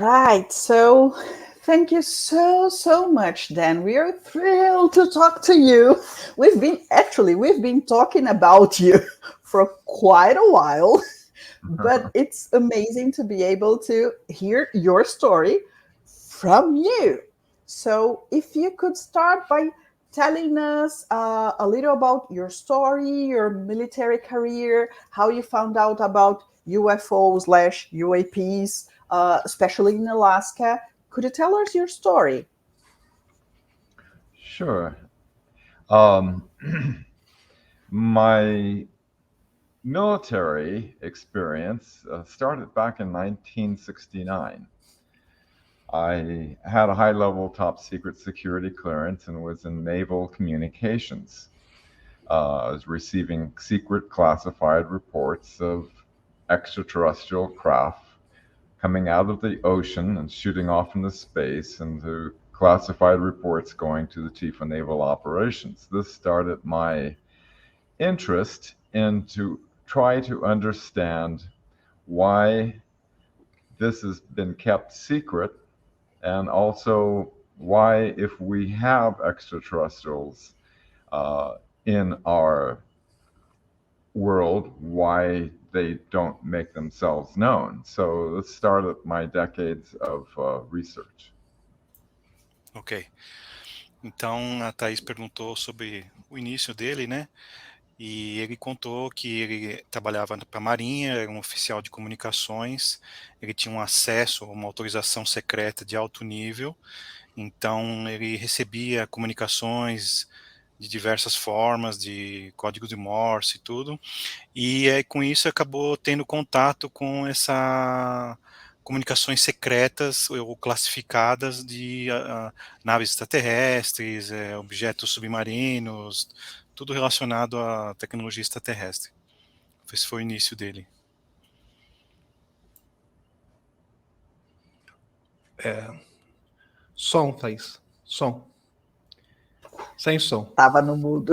Right. So thank you so much, Dan. We are thrilled to talk to you. We've been talking about you for quite a while, but it's amazing to be able to hear your story from you. So if you could start by telling us a little about your story, your military career, how you found out about UFO/UAPs, especially in Alaska. Could you tell us your story? Sure. Um, my military experience started back in 1969. I had a high level top secret security clearance and was in naval communications. I was receiving secret classified reports of extraterrestrial craft coming out of the ocean and shooting off into space, and the classified reports going to the Chief of Naval Operations. This started my interest in to try to understand why this has been kept secret, and also why, if we have extraterrestrials in our world, why they don't make themselves known. So this started my decades of research. Ok. Então a Thaís perguntou sobre o início dele, né? E ele contou que ele trabalhava para a Marinha, era um oficial de comunicações, ele tinha um acesso a uma autorização secreta de alto nível, então ele recebia comunicações de diversas formas, de código de Morse e tudo, e com isso acabou tendo contato com essa comunicações secretas ou classificadas de naves extraterrestres, objetos submarinos, tudo relacionado à tecnologia extraterrestre. Esse foi o início dele. Som, Thaís. Som. Sem som. Estava no mudo.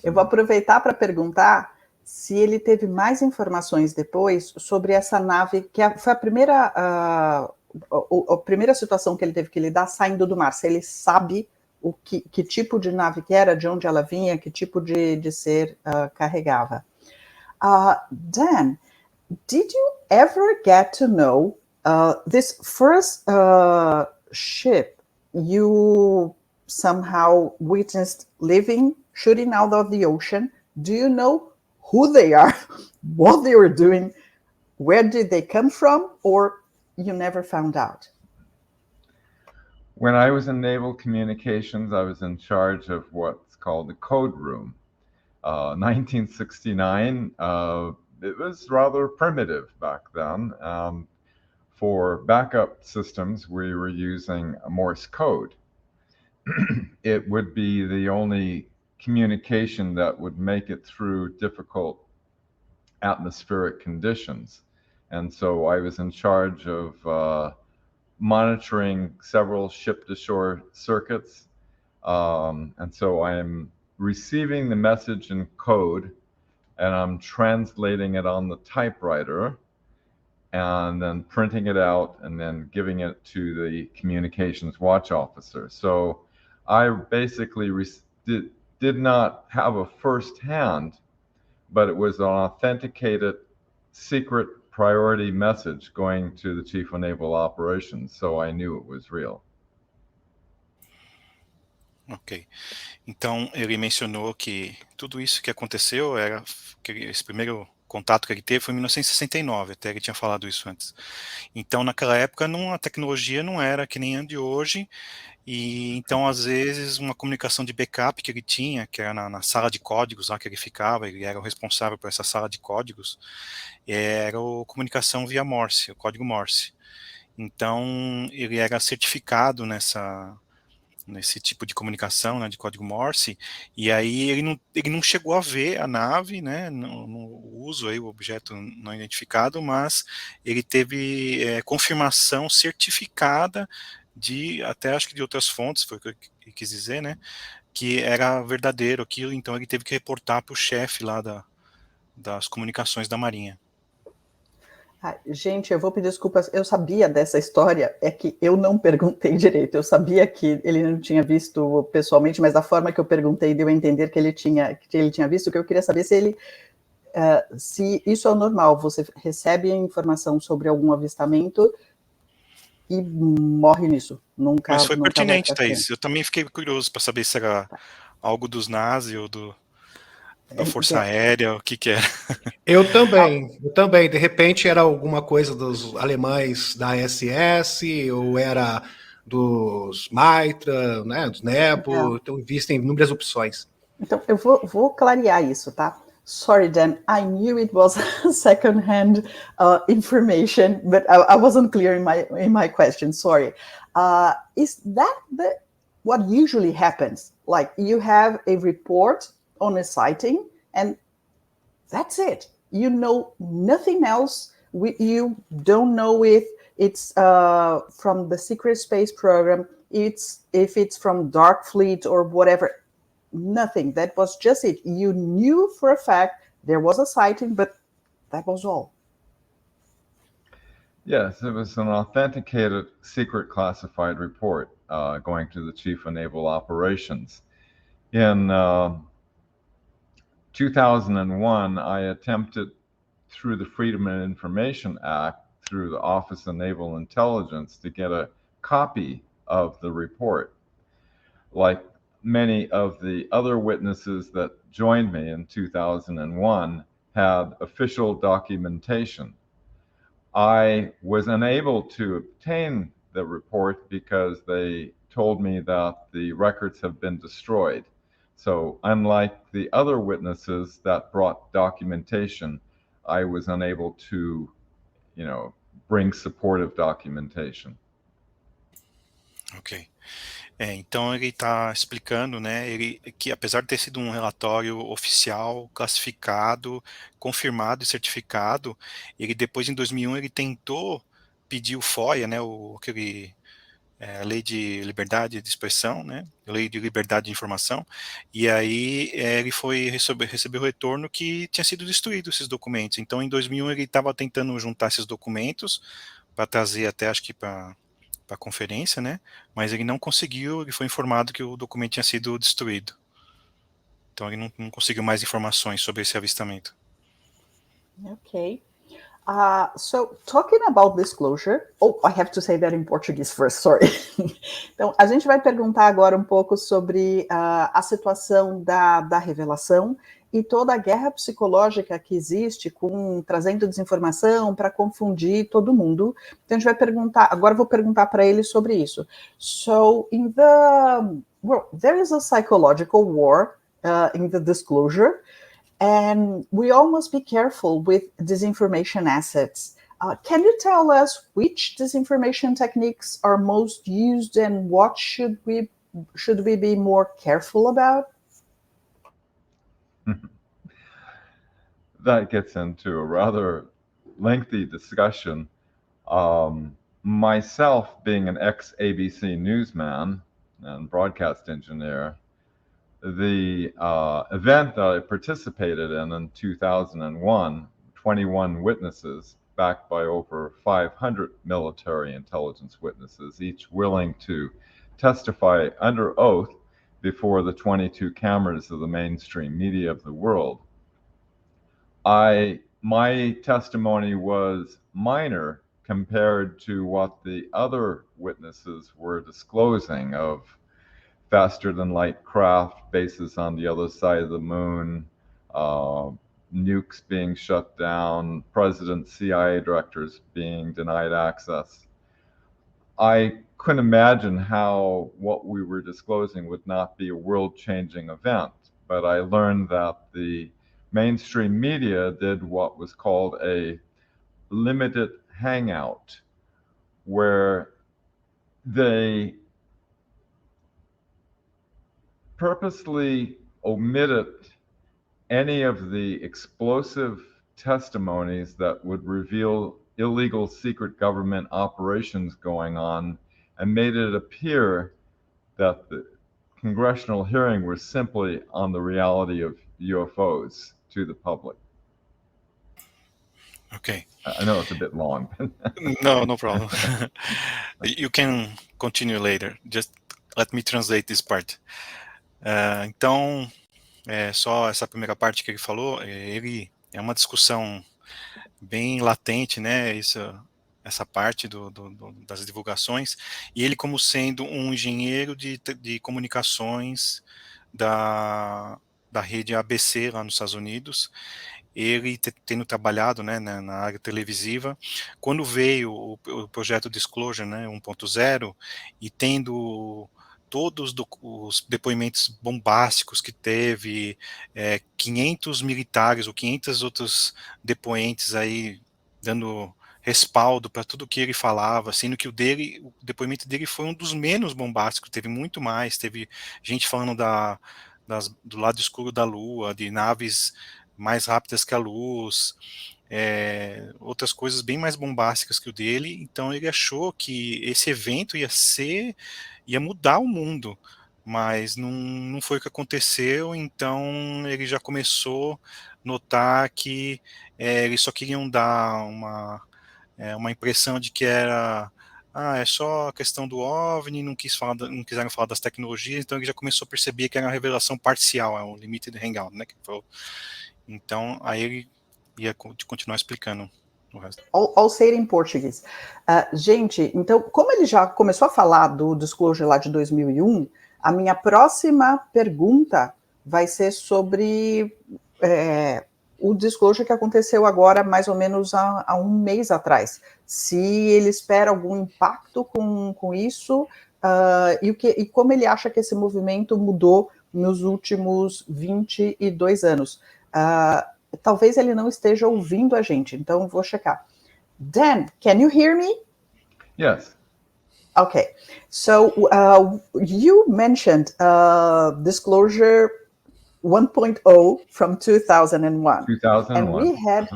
Eu vou aproveitar para perguntar se ele teve mais informações depois sobre essa nave, que foi a primeira situação que ele teve que lidar saindo do mar. Se ele sabe que tipo de nave que era, de onde ela vinha, que tipo de ser carregava. Dan, did you ever get to know this first ship you somehow witnessed living, shooting out of the ocean? Do you know who they are, what they were doing, where did they come from, or you never found out? When I was in naval communications, I was in charge of what's called the code room. 1969, it was rather primitive back then. For backup systems, we were using Morse code. It would be the only communication that would make it through difficult atmospheric conditions. And so I was in charge of monitoring several ship-to-shore circuits. And so I'm receiving the message in code, and I'm translating it on the typewriter, and then printing it out, and then giving it to the communications watch officer. So I basically did not have a first-hand, but it was an authenticated secret priority message going to the Chief of Naval Operations, so I knew it was real. Ok. Então, ele mencionou que tudo isso que aconteceu era que esse primeiro contato que ele teve foi em 1969, até ele tinha falado isso antes. Então, naquela época, a tecnologia não era que nem a de hoje, e então, às vezes, uma comunicação de backup que ele tinha, que era na sala de códigos lá que ele ficava, ele era o responsável por essa sala de códigos, era a comunicação via Morse, o código Morse. Então, ele era certificado nesse tipo de comunicação, né, de código Morse, e aí ele não chegou a ver a nave, né, no uso aí, o objeto não identificado, mas ele teve confirmação certificada até acho que de outras fontes, foi o que ele quis dizer, né, que era verdadeiro aquilo, então ele teve que reportar para o chefe lá das comunicações da Marinha. Gente, eu vou pedir desculpas. Eu sabia dessa história, é que eu não perguntei direito. Eu sabia que ele não tinha visto pessoalmente, mas da forma que eu perguntei deu a entender que ele tinha visto. Que eu queria saber se isso é o normal. Você recebe informação sobre algum avistamento e morre nisso. Mas foi Nunca pertinente, volta a Thaís. frente. Eu também fiquei curioso para saber se era algo dos nazis ou da Força Aérea, o que era. Eu também. De repente era alguma coisa dos alemães da SS, ou era dos Maitra, né, dos Nebo. Então existem inúmeras opções. Então, eu vou clarear isso, tá? Sorry, Dan, I knew it was second-hand information, but I wasn't clear in my question, sorry. Is that what usually happens? Like, you have a report on a sighting, and that's it. You know nothing else. You don't know if it's from the secret space program, if it's from Dark Fleet or whatever. Nothing. That was just it. You knew for a fact there was a sighting, but that was all. Yes, it was an authenticated secret classified report going to the Chief of Naval Operations. In 2001, I attempted, through the Freedom of Information Act, through the Office of Naval Intelligence, to get a copy of the report. Like many of the other witnesses that joined me in 2001 had official documentation. I was unable to obtain the report because they told me that the records have been destroyed. So unlike the other witnesses that brought documentation, I was unable to, bring supportive documentation. Ok. Então ele está explicando, né, que apesar de ter sido um relatório oficial, classificado, confirmado e certificado, ele depois em 2001 ele tentou pedir o FOIA, né, a Lei de Liberdade de Expressão, né, Lei de Liberdade de Informação, e aí ele recebeu o retorno que tinha sido destruído esses documentos. Então em 2001 ele estava tentando juntar esses documentos para trazer até, acho que para a conferência, né? Mas ele não conseguiu, ele foi informado que o documento tinha sido destruído. Então ele não conseguiu mais informações sobre esse avistamento. Okay. So, talking about disclosure, I have to say that in Portuguese first, sorry. Então, a gente vai perguntar agora um pouco sobre a situação da revelação e toda a guerra psicológica que existe trazendo desinformação para confundir todo mundo. Então, a gente vai perguntar, agora eu vou perguntar para ele sobre isso. So, there is a psychological war in the disclosure, and we all must be careful with disinformation assets. Can you tell us which disinformation techniques are most used and what should we be more careful about? That gets into a rather lengthy discussion. Myself, being an ex-ABC newsman and broadcast engineer, the event that I participated in 2001, 21 witnesses, backed by over 500 military intelligence witnesses, each willing to testify under oath before the 22 cameras of the mainstream media of the world. My testimony was minor compared to what the other witnesses were disclosing of faster-than-light craft, bases on the other side of the moon, nukes being shut down, presidents, CIA directors being denied access. I couldn't imagine how what we were disclosing would not be a world-changing event, but I learned that the mainstream media did what was called a limited hangout, where they purposely omitted any of the explosive testimonies that would reveal illegal secret government operations going on and made it appear that the congressional hearing was simply on the reality of UFOs to the public. Okay. I know it's a bit long. No problem. You can continue later. Just let me translate this part. Então, só essa primeira parte que ele falou, ele é uma discussão bem latente, né? Essa parte das divulgações, e ele como sendo um engenheiro de comunicações da rede ABC lá nos Estados Unidos, ele tendo trabalhado, né, na área televisiva, quando veio o projeto Disclosure, né, 1.0, e tendo todos os depoimentos bombásticos que teve, 500 militares ou 500 outros depoentes aí dando respaldo para tudo que ele falava, sendo que o depoimento dele foi um dos menos bombásticos, teve muito mais, teve gente falando do lado escuro da Lua, de naves mais rápidas que a luz, outras coisas bem mais bombásticas que o dele. Então ele achou que esse evento ia mudar o mundo, mas não foi o que aconteceu. Então ele já começou a notar que eles só queriam dar uma impressão de que é só a questão do OVNI, não quiseram falar das tecnologias, então ele já começou a perceber que era uma revelação parcial, um limited hangout, né, que falou. Então, aí ele ia continuar explicando o resto. I'll say it in português. Gente, então, como ele já começou a falar do Disclosure lá de 2001, a minha próxima pergunta vai ser sobre o Disclosure que aconteceu agora, mais ou menos há um mês atrás. Se ele espera algum impacto com isso, e como ele acha que esse movimento mudou nos últimos 22 anos. Talvez ele não esteja ouvindo a gente, então vou checar. Dan, can you hear me? Yes. Okay, so you mentioned Disclosure 1.0 from 2001. 2001. And we had,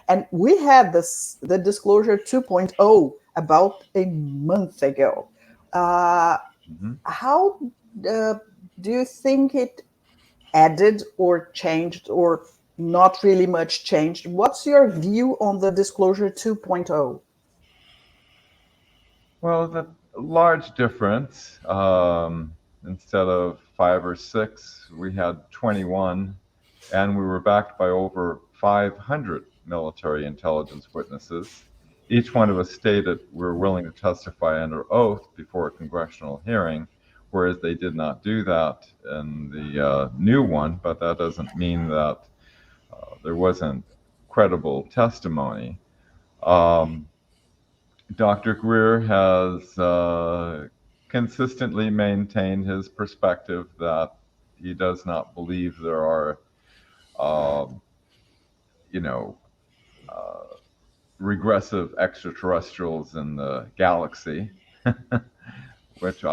and we had the Disclosure 2.0 about a month ago. How do you think it added or changed, or not really much changed? What's your view on the Disclosure 2.0? Well, the large difference, instead of 5 or 6, we had 21, and we were backed by over 500 military intelligence witnesses. Each one of us stated we're willing to testify under oath before a congressional hearing, whereas they did not do that in the new one, but that doesn't mean that there wasn't credible testimony. Dr. Greer has consistently maintained his perspective that he does not believe there are, regressive extraterrestrials in the galaxy, which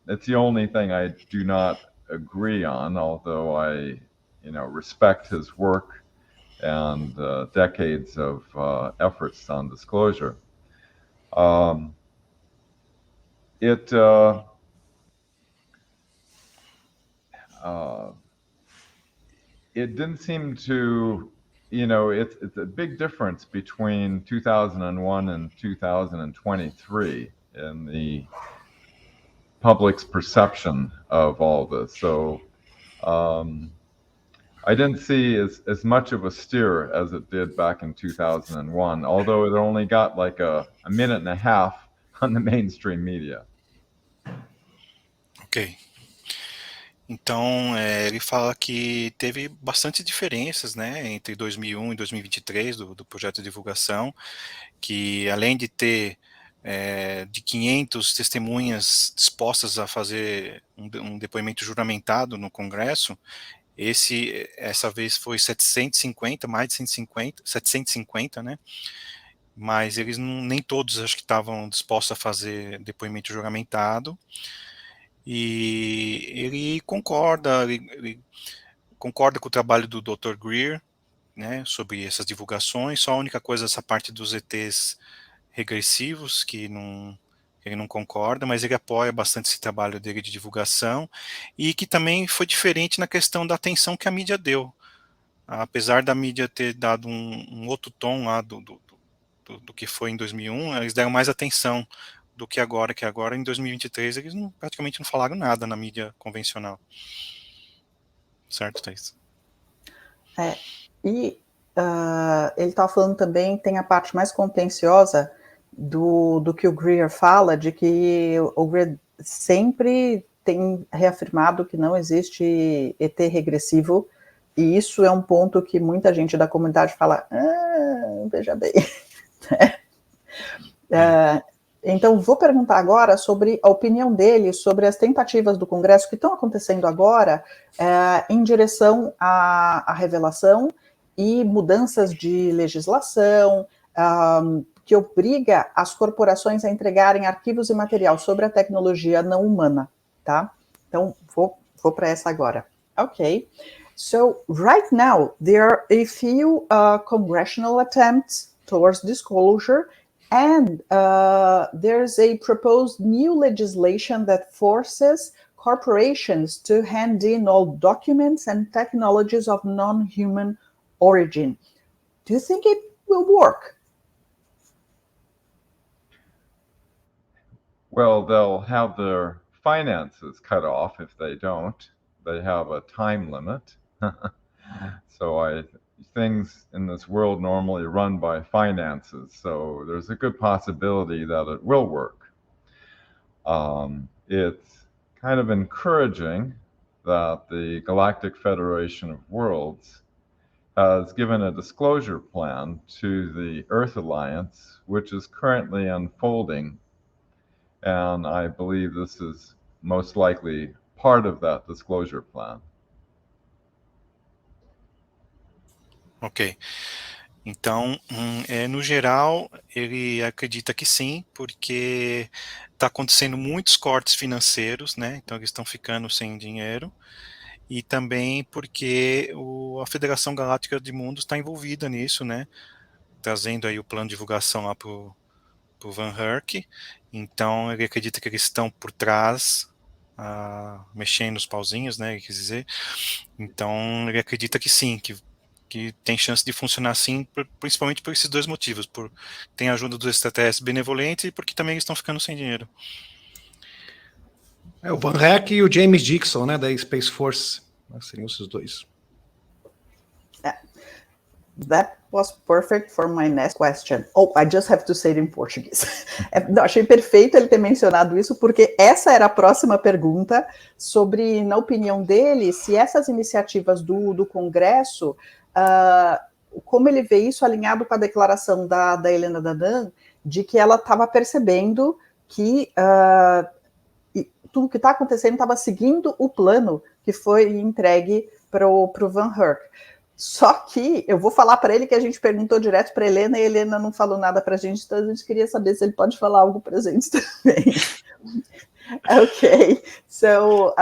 it's the only thing I do not agree on, although I, respect his work and decades of efforts on disclosure. It didn't seem to, it's a big difference between 2001 and 2023 in the public's perception of all this. So I didn't see as much of a stir as it did back in 2001, although it only got like a minute and a half on the mainstream media. Ok. Então, ele fala que teve bastante diferenças, né, entre 2001 e 2023 do projeto de divulgação, que além de ter de 500 testemunhas dispostas a fazer um depoimento juramentado no Congresso, essa vez foi 750, mais de 750, né? Mas eles nem todos acho que estavam dispostos a fazer depoimento juramentado. E ele concorda com o trabalho do Dr. Greer, né, sobre essas divulgações. Só a única coisa, essa parte dos ETs regressivos, que ele não concorda, mas ele apoia bastante esse trabalho dele de divulgação, e que também foi diferente na questão da atenção que a mídia deu. apesar da mídia ter dado um outro tom lá do que foi em 2001, eles deram mais atenção do que agora em 2023 eles praticamente não falaram nada na mídia convencional. Certo, Thaís? E ele estava falando também, tem a parte mais contenciosa do que o Greer fala, de que o Greer sempre tem reafirmado que não existe ET regressivo, e isso é um ponto que muita gente da comunidade fala, veja bem. Então, vou perguntar agora sobre a opinião dele sobre as tentativas do Congresso que estão acontecendo agora em direção à revelação e mudanças de legislação que obriga as corporações a entregarem arquivos e material sobre a tecnologia não humana, tá? Então, vou para essa agora. Ok. So, right now, there are a few congressional attempts towards disclosure, and there's a proposed new legislation that forces corporations to hand in all documents and technologies of non-human origin. Do you think it will work? Well, they'll have their finances cut off if they don't. They have a time limit. So things in this world normally run by finances, so there's a good possibility that it will work. It's kind of encouraging that the Galactic Federation of Worlds has given a disclosure plan to the Earth Alliance, which is currently unfolding, and I believe this is most likely part of that disclosure plan. Ok. Então, no geral, ele acredita que sim, porque está acontecendo muitos cortes financeiros, né? Então eles estão ficando sem dinheiro, e também porque a Federação Galáctica de Mundos está envolvida nisso, né? Trazendo aí o plano de divulgação lá pro Van Herk. Então ele acredita que eles estão por trás, mexendo os pauzinhos, né? Quer dizer. Então ele acredita que sim, que tem chance de funcionar assim, principalmente por esses dois motivos, tem a ajuda dos extraterrestres benevolentes e porque também eles estão ficando sem dinheiro. O Van Herk e o James Dixon, né, da Space Force, seriam esses dois. That was perfect for my next question. Oh, I just have to say it in Portuguese. Não, achei perfeito ele ter mencionado isso, porque essa era a próxima pergunta sobre, na opinião dele, se essas iniciativas do Congresso, como ele vê isso alinhado com a declaração da Helena Danan, de que ela estava percebendo que tudo que está acontecendo estava seguindo o plano que foi entregue para o Van Herk. Só que eu vou falar para ele que a gente perguntou direto para a Helena e a Helena não falou nada para a gente, então a gente queria saber se ele pode falar algo para a gente também. Okay, so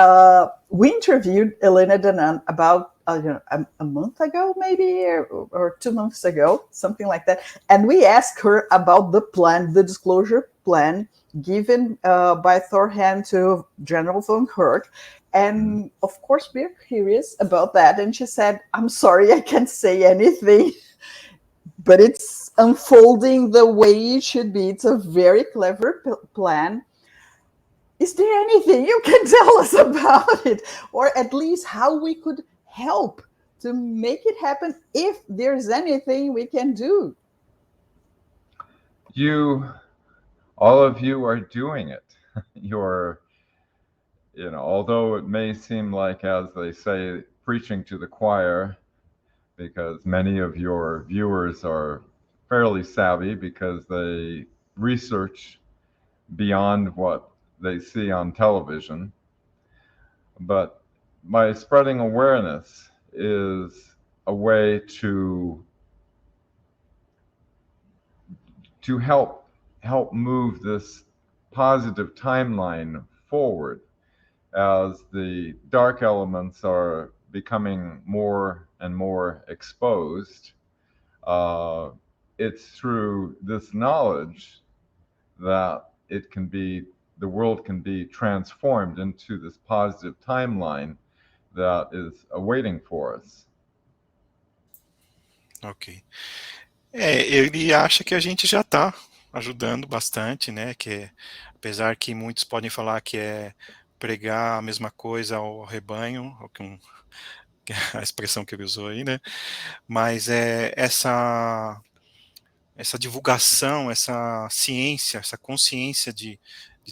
we interviewed Helena Danan about a month ago, maybe, or 2 months ago, something like that, and we asked her about the plan, the disclosure plan given by Thorhan to General Von Herk. And of course, we're curious about that. And she said, I'm sorry, I can't say anything, but it's unfolding the way it should be. It's a very clever plan. Is there anything you can tell us about it? Or at least how we could help to make it happen, if there's anything we can do? All of you are doing it. Although it may seem like, as they say, preaching to the choir, because many of your viewers are fairly savvy because they research beyond what they see on television. But by spreading awareness is a way to help move this positive timeline forward. As the dark elements are becoming more and more exposed, it's through this knowledge that the world can be transformed into this positive timeline that is awaiting for us. Ok. Ele acha que a gente já está ajudando bastante, né? Que apesar que muitos podem falar que é pregar a mesma coisa ao rebanho, que é a expressão que ele usou aí, né? Mas essa divulgação, essa ciência, essa consciência de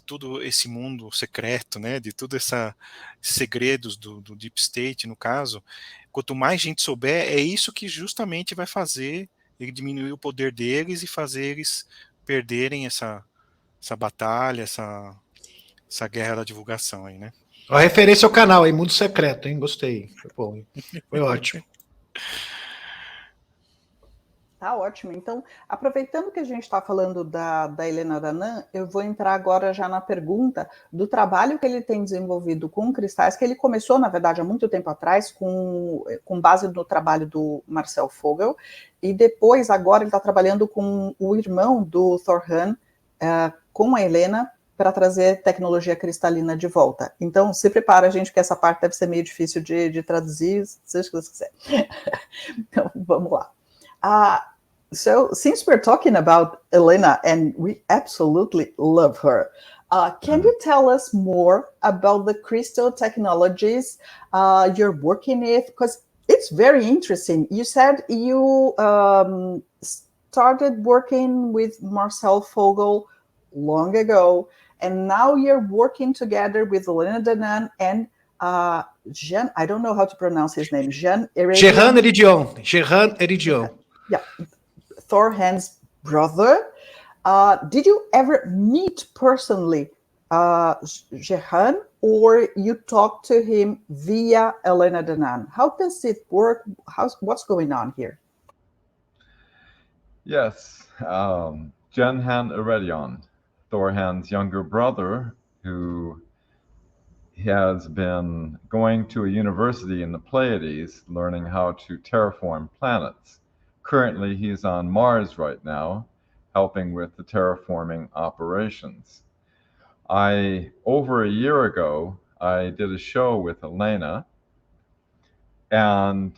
todo esse mundo secreto, né? De todos esses segredos do Deep State, no caso, quanto mais gente souber, é isso que justamente vai fazer ele diminuir o poder deles e fazer eles perderem essa batalha, essa guerra da divulgação aí, né? A referência ao canal aí, Mundo Secreto, hein? Gostei. Foi bom. Foi ótimo. Tá ótimo. Então, aproveitando que a gente está falando da Helena Danan, eu vou entrar agora já na pergunta do trabalho que ele tem desenvolvido com cristais, que ele começou, na verdade, há muito tempo atrás, com base no trabalho do Marcel Vogel, e depois, agora, ele está trabalhando com o irmão do Thor Hahn, com a Helena, para trazer tecnologia cristalina de volta. Então, se prepara, gente, que essa parte deve ser meio difícil de traduzir, se você quiser. Então, vamos lá. So since we're talking about Elena, and we absolutely love her, can you tell us more about the crystal technologies you're working with? Because it's very interesting. You said you started working with Marcel Vogel long ago, and now you're working together with Elena Danan and Jean, I don't know how to pronounce his name, Jean Eredion. Yeah, Thor Hahn's brother. Did you ever meet personally Jehan, or you talked to him via Elena Danan? How does it work? What's going on here? Yes, Jehan Eredion, Thor Hahn's younger brother, who has been going to a university in the Pleiades learning how to terraform planets. Currently, he's on Mars right now, helping with the terraforming operations. Over a year ago, I did a show with Elena, and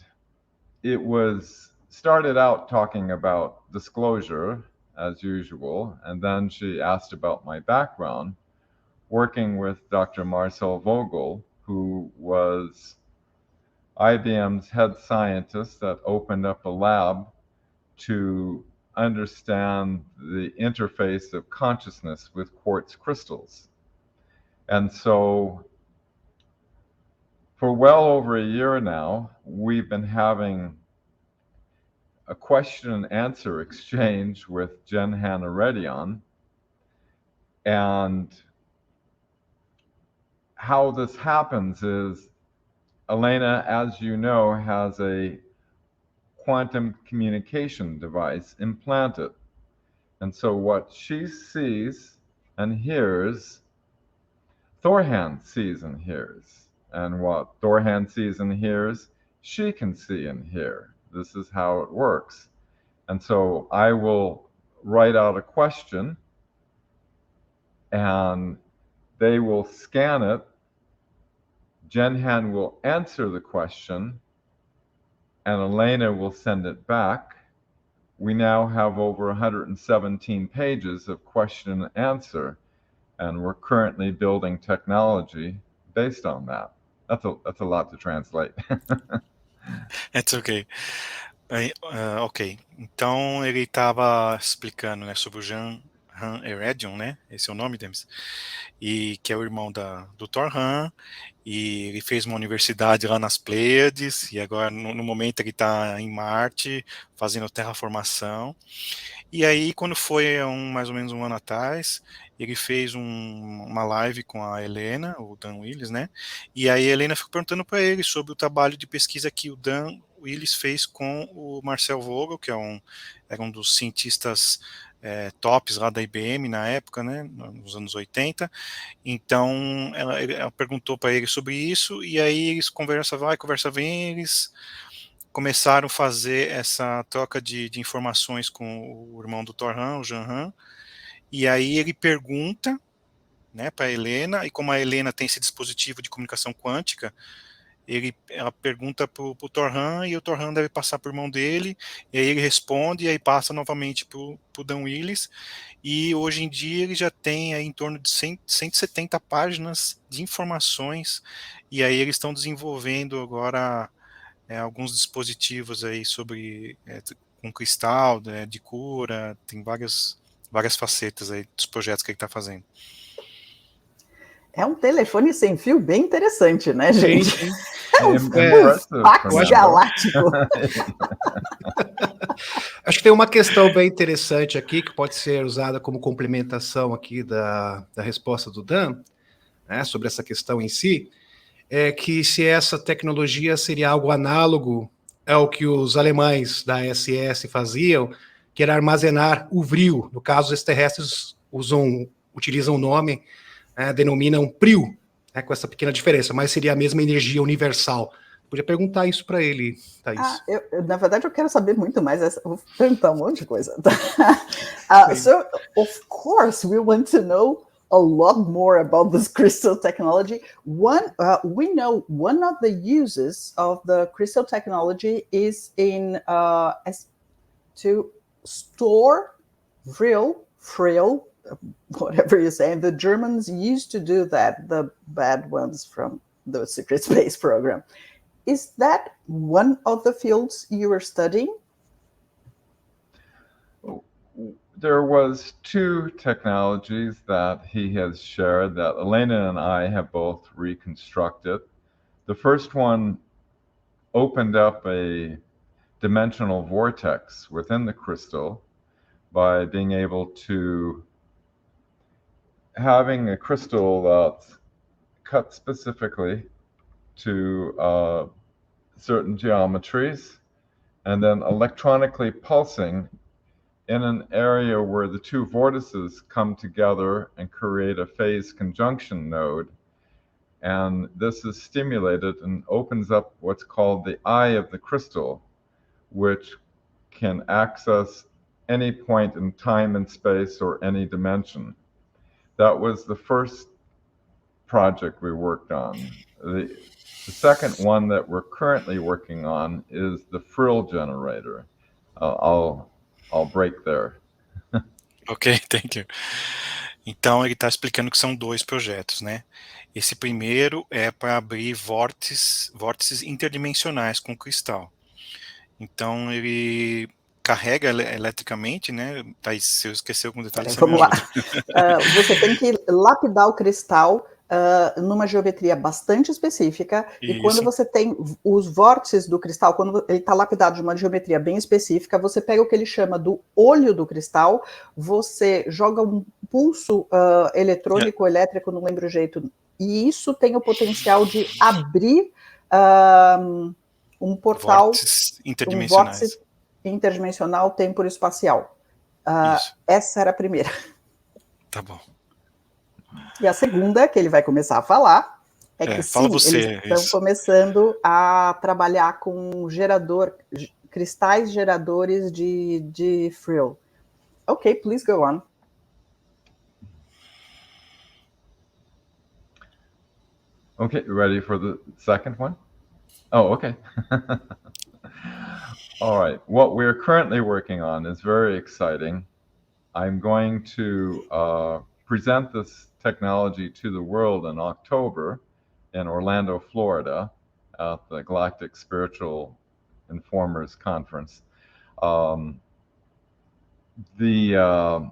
it started out talking about disclosure, as usual, and then she asked about my background, working with Dr. Marcel Vogel, who was IBM's head scientist that opened up a lab to understand the interface of consciousness with quartz crystals. And so for well over a year now, we've been having a question and answer exchange with Jehan Eredion. And how this happens is Elena, as you know, has a quantum communication device implanted. And so what she sees and hears, Thor Hahn sees and hears. And what Thor Hahn sees and hears, she can see and hear. This is how it works. And so I will write out a question, and they will scan it. Jehan will answer the question, and Elena will send it back. We now have over 117 pages of question and answer, and we're currently building technology based on that. That's a lot to translate. It's okay. Ok. Então ele estava explicando, né, sobre o Jehan Eredion, né? Esse é o nome deles. E que é o irmão do Thor Hahn, e ele fez uma universidade lá nas Pleiades, e agora no momento ele está em Marte fazendo terraformação. E aí quando foi mais ou menos um ano atrás, ele fez uma live com a Helena, o Dan Willis, né? E aí a Helena ficou perguntando para ele sobre o trabalho de pesquisa que o Dan Willis fez com o Marcel Vogel, que era um dos cientistas tops lá da IBM na época, né, nos anos 80. Então ela perguntou para ele sobre isso, e aí eles conversa vai, conversa vem, eles começaram a fazer essa troca de informações com o irmão do Thor Hahn, o Jehan, e aí ele pergunta, né, para a Helena, e como a Helena tem esse dispositivo de comunicação quântica, ela pergunta pro Torran, e o Torran deve passar por mão dele, e aí ele responde, e aí passa novamente pro Dan Willis, e hoje em dia ele já tem aí em torno de 170 páginas de informações, e aí eles estão desenvolvendo agora alguns dispositivos aí sobre com cristal, de cura, tem várias facetas aí dos projetos que ele está fazendo. É um telefone sem fio bem interessante, né, gente? Sim. É um fax galáctico. Acho que tem uma questão bem interessante aqui, que pode ser usada como complementação aqui da resposta do Dan, né, sobre essa questão em si, é que se essa tecnologia seria algo análogo ao que os alemães da SS faziam, que era armazenar o vrio. No caso, os terrestres utilizam o nome, denominam prio, com essa pequena diferença, mas seria a mesma energia universal. Podia perguntar isso para ele, Thaís. Na verdade, eu quero saber muito mais. Vou perguntar um monte de coisa. So, of course, we want to know a lot more about this crystal technology. We know one of the uses of the crystal technology is to store frill, whatever you say. The Germans used to do that, the bad ones from the secret space program. Is that one of the fields you were studying? There was two technologies that he has shared that Elena and I have both reconstructed. The first one opened up a dimensional vortex within the crystal by being able to having a crystal that's cut specifically to certain geometries and then electronically pulsing in an area where the two vortices come together and create a phase conjunction node. And this is stimulated and opens up what's called the eye of the crystal, which can access any point in time and space or any dimension. That was the first project we worked on. The second one that we're currently working on is the frill generator. I'll break there. Ok, thank you. Então ele está explicando que são dois projetos, né? Esse primeiro é para abrir vórtices interdimensionais com cristal. Então ele carrega eletricamente, né? Thaís, se eu esquecer algum detalhe, você Vamos me lá. ajuda. Você tem que lapidar o cristal numa geometria bastante específica, Isso. E quando você tem os vórtices do cristal, quando ele está lapidado de uma geometria bem específica, você pega o que ele chama do olho do cristal, você joga um pulso eletrônico, elétrico, não lembro o jeito, e isso tem o potencial de abrir um portal, Vórtices interdimensionais. Um vórtice interdimensional temporo-espacial. Essa era a primeira. Tá bom. E a segunda, que ele vai começar a falar, que sim, eles estão começando a trabalhar com cristais geradores de frill. Ok, please go on. Okay, ready for the second one? Oh, okay. All right, what we're currently working on is very exciting. I'm going to present this technology to the world in October in Orlando, Florida, at the Galactic Spiritual Informers Conference. The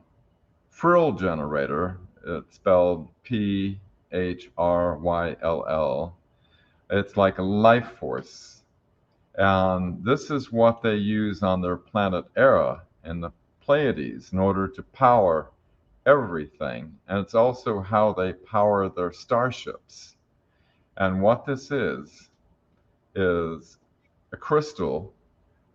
frill generator, it's spelled P-H-R-Y-L-L, it's like a life force. And this is what they use on their planet Era in the Pleiades in order to power everything. And it's also how they power their starships. And what this is a crystal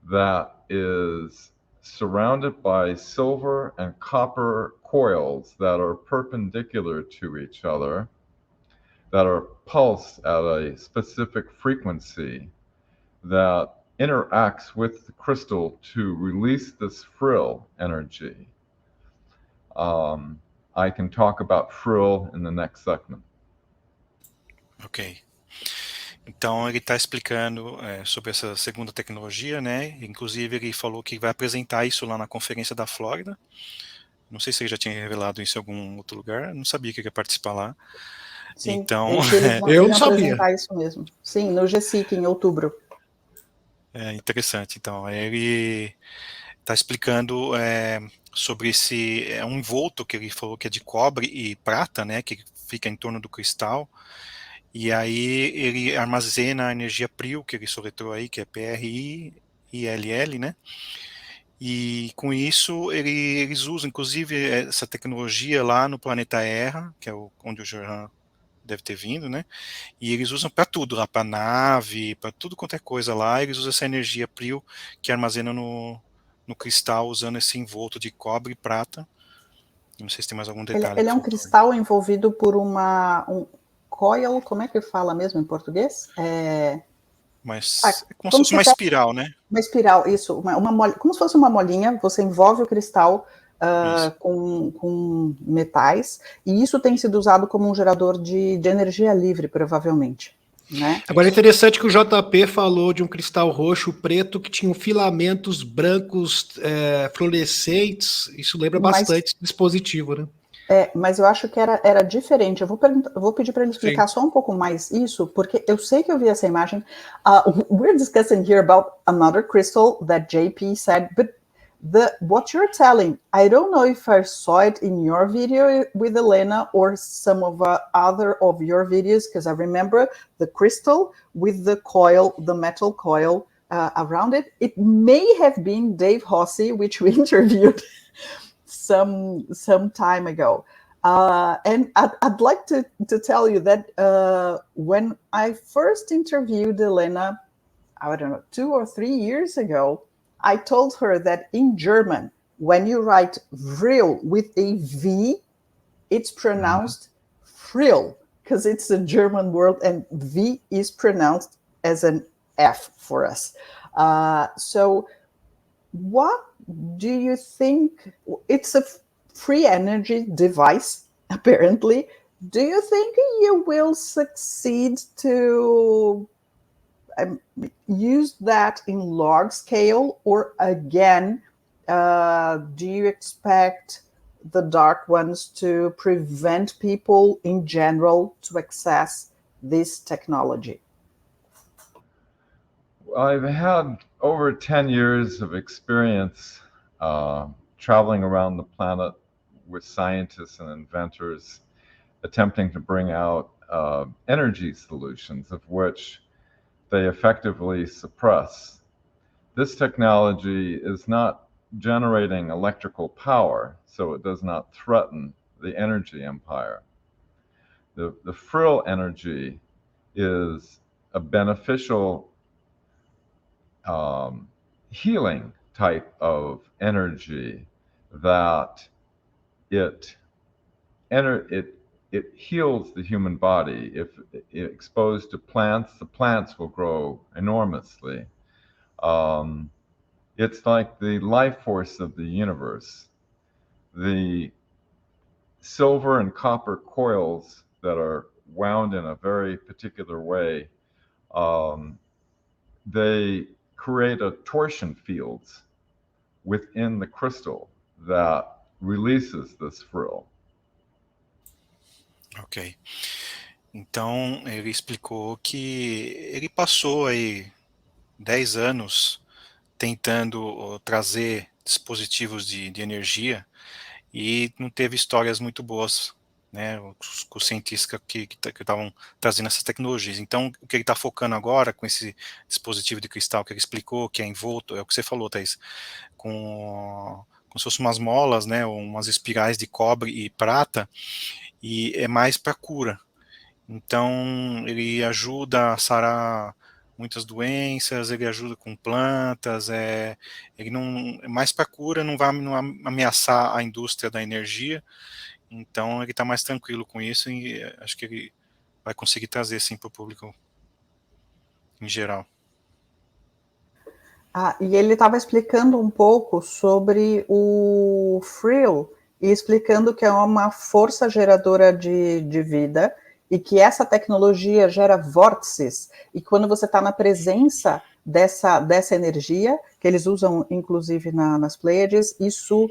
that is surrounded by silver and copper coils that are perpendicular to each other, that are pulsed at a specific frequency that interacts with the crystal to release this frill energy. I can talk about frill in the next segment. Ok. Então ele está explicando sobre essa segunda tecnologia, né? Inclusive ele falou que vai apresentar isso lá na conferência da Flórida. Não sei se ele já tinha revelado isso em algum outro lugar, não sabia que ele ia participar lá. Sim, Então, que eles eu vão não sabia. apresentar isso mesmo. Sim, no GSIC, em outubro. é interessante. Então, ele está explicando sobre esse um envolto que ele falou que é de cobre e prata, né? Que fica em torno do cristal. E aí ele armazena a energia PRIL, que ele soletrou aí, que é PRILL, né? E com isso eles usam, inclusive, essa tecnologia lá no planeta Terra, que é onde o Johan deve ter vindo, né? E eles usam para tudo, lá para nave, para tudo quanto é coisa lá, eles usam essa energia PRIL que armazena no cristal, usando esse envolto de cobre e prata. Não sei se tem mais algum detalhe. Ele é um cristal envolvido por um coil, como é que fala mesmo em português? Mas é como se fosse uma espiral, né? Uma espiral, isso, como se fosse uma molinha, você envolve o cristal com metais, e isso tem sido usado como um gerador de energia livre, provavelmente. Né? Agora é interessante que o JP falou de um cristal roxo preto que tinha filamentos brancos fluorescentes. Isso lembra bastante esse dispositivo, né? Mas eu acho que era diferente. Eu vou pedir para ele explicar só um pouco mais isso, porque eu sei que eu vi essa imagem. We're discussing here about another crystal that JP said, but what you're telling, I don't know if I saw it in your video with Elena or some of other of your videos, because I remember the crystal with the coil, the metal coil around it. It may have been Dave Hossie, which we interviewed some time ago. And I'd like to tell you that when I first interviewed Elena, I don't know, 2 or 3 years ago, I told her that in German, when you write vril with a V, it's pronounced frill, because it's a German word, and V is pronounced as an F for us. So what do you think? It's a free energy device, apparently. Do you think you will succeed to use that in large scale, or again, do you expect the dark ones to prevent people in general to access this technology? I've had over 10 years of experience traveling around the planet with scientists and inventors attempting to bring out energy solutions, of which they effectively suppress. This technology is not generating electrical power, so it does not threaten the energy empire. The frill energy is a beneficial healing type of energy that it heals the human body. If exposed to plants, the plants will grow enormously. It's like the life force of the universe. The silver and copper coils that are wound in a very particular way, they create a torsion fields within the crystal that releases this frill. Ok. Então, ele explicou que ele passou aí 10 anos tentando trazer dispositivos de energia e não teve histórias muito boas, né, com os cientistas que estavam trazendo essas tecnologias. Então, o que ele está focando agora com esse dispositivo de cristal que ele explicou, que é envolto, é o que você falou, Thaís, como se fossem umas molas, né, ou umas espirais de cobre e prata, e é mais para cura. Então, ele ajuda a sarar muitas doenças, ele ajuda com plantas, ele não é mais para cura, não vai ameaçar a indústria da energia. Então, ele está mais tranquilo com isso e acho que ele vai conseguir trazer sim para o público em geral. E ele estava explicando um pouco sobre o frill e explicando que é uma força geradora de vida e que essa tecnologia gera vórtices, e quando você está na presença dessa energia, que eles usam inclusive nas Pleiades, isso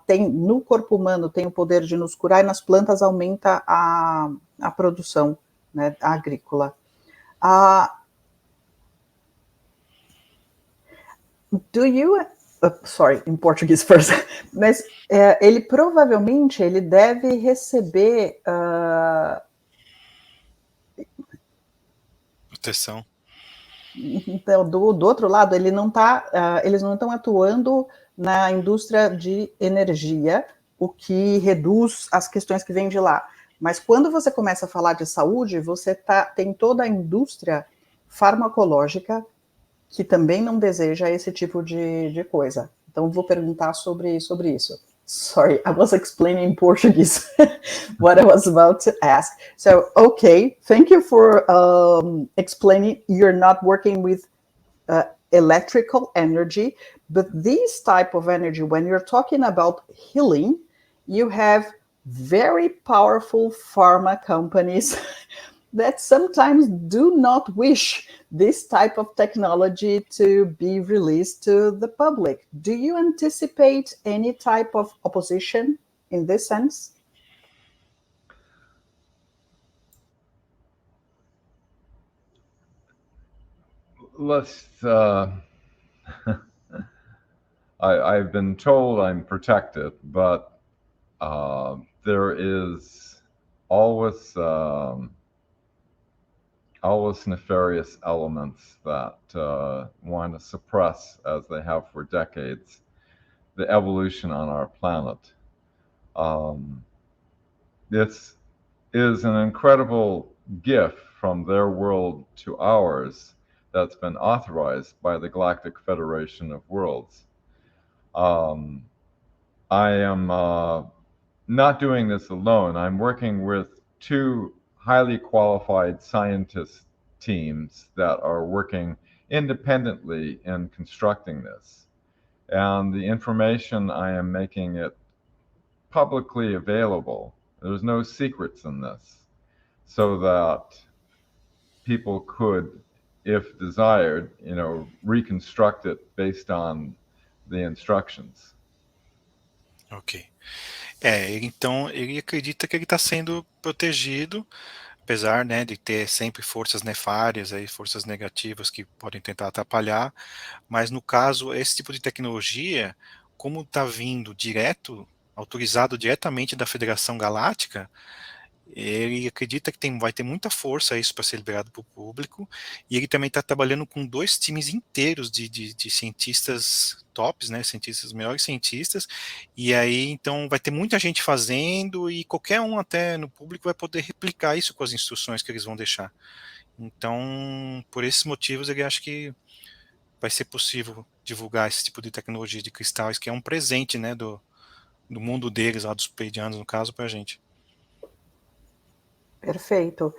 tem no corpo humano, tem o poder de nos curar, e nas plantas aumenta a produção, né, agrícola. Do you... sorry, em português first. Mas ele provavelmente ele deve receber proteção. Então, do outro lado, eles não estão atuando na indústria de energia, o que reduz as questões que vêm de lá. Mas quando você começa a falar de saúde, você tem toda a indústria farmacológica que também não deseja esse tipo de coisa. Então, vou perguntar sobre isso. Sorry, I was explaining in Portuguese what I was about to ask. So, okay, thank you for explaining. You're not working with electrical energy, but this type of energy, when you're talking about healing, you have very powerful pharma companies that sometimes do not wish this type of technology to be released to the public. Do you anticipate any type of opposition in this sense? I've been told I'm protected, but there is always nefarious elements that want to suppress, as they have for decades, the evolution on our planet. This is an incredible gift from their world to ours that's been authorized by the Galactic Federation of Worlds. I am not doing this alone. I'm working with two highly qualified scientist teams that are working independently in constructing this. And the information, I am making it publicly available. There's no secrets in this, so that people could, if desired, reconstruct it based on the instructions. Ok. Então ele acredita que ele está sendo protegido, apesar, né, de ter sempre forças nefárias, forças negativas que podem tentar atrapalhar, mas no caso, esse tipo de tecnologia, como está vindo autorizado diretamente da Federação Galáctica, ele acredita que vai ter muita força isso para ser liberado para o público, e ele também está trabalhando com 2 times inteiros de cientistas tops, né, melhores cientistas, e aí então vai ter muita gente fazendo, e qualquer um até no público vai poder replicar isso com as instruções que eles vão deixar. Então, por esses motivos, ele acha que vai ser possível divulgar esse tipo de tecnologia de cristais, que é um presente, né, do mundo deles, lá dos pleiadianos, no caso, para a gente. Perfeito.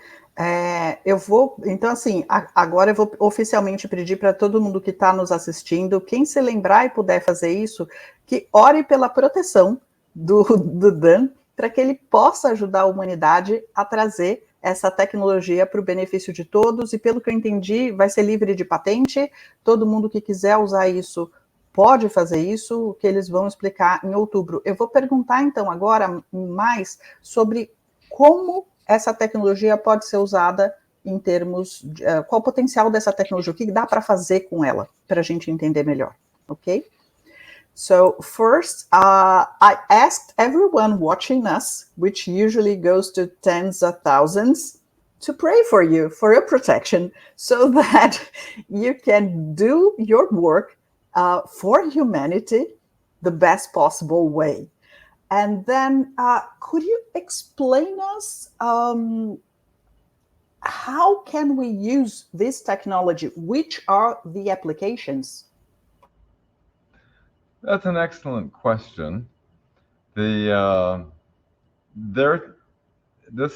Então, assim, agora eu vou oficialmente pedir para todo mundo que está nos assistindo, quem se lembrar e puder fazer isso, que ore pela proteção do Dan, para que ele possa ajudar a humanidade a trazer essa tecnologia para o benefício de todos, e pelo que eu entendi, vai ser livre de patente, todo mundo que quiser usar isso pode fazer isso, o que eles vão explicar em outubro. Eu vou perguntar, então, agora mais sobre como essa tecnologia pode ser usada em termos de, qual o potencial dessa tecnologia, o que dá para fazer com ela, para a gente entender melhor, ok? So first, I asked everyone watching us, which usually goes to tens of thousands, to pray for you, for your protection, so that you can do your work for humanity the best possible way. And then, could you explain us how can we use this technology? Which are the applications? That's an excellent question. This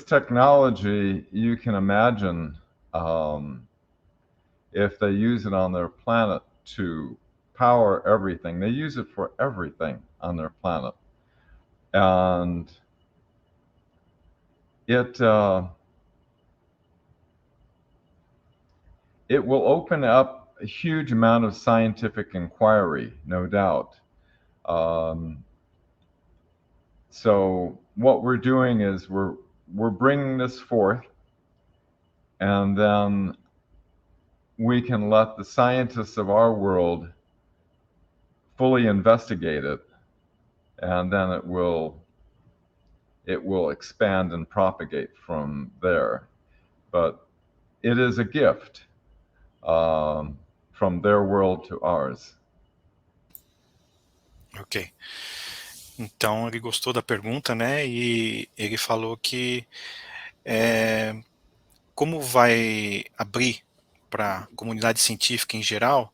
technology, you can imagine, if they use it on their planet to power everything, they use it for everything on their planet. And it will open up a huge amount of scientific inquiry, no doubt. So what we're doing is we're bringing this forth, and then we can let the scientists of our world fully investigate it, and then it will expand and propagate from there. But it is a gift from their world to ours. Ok. Então ele gostou da pergunta, né? E ele falou que como vai abrir para a comunidade científica em geral,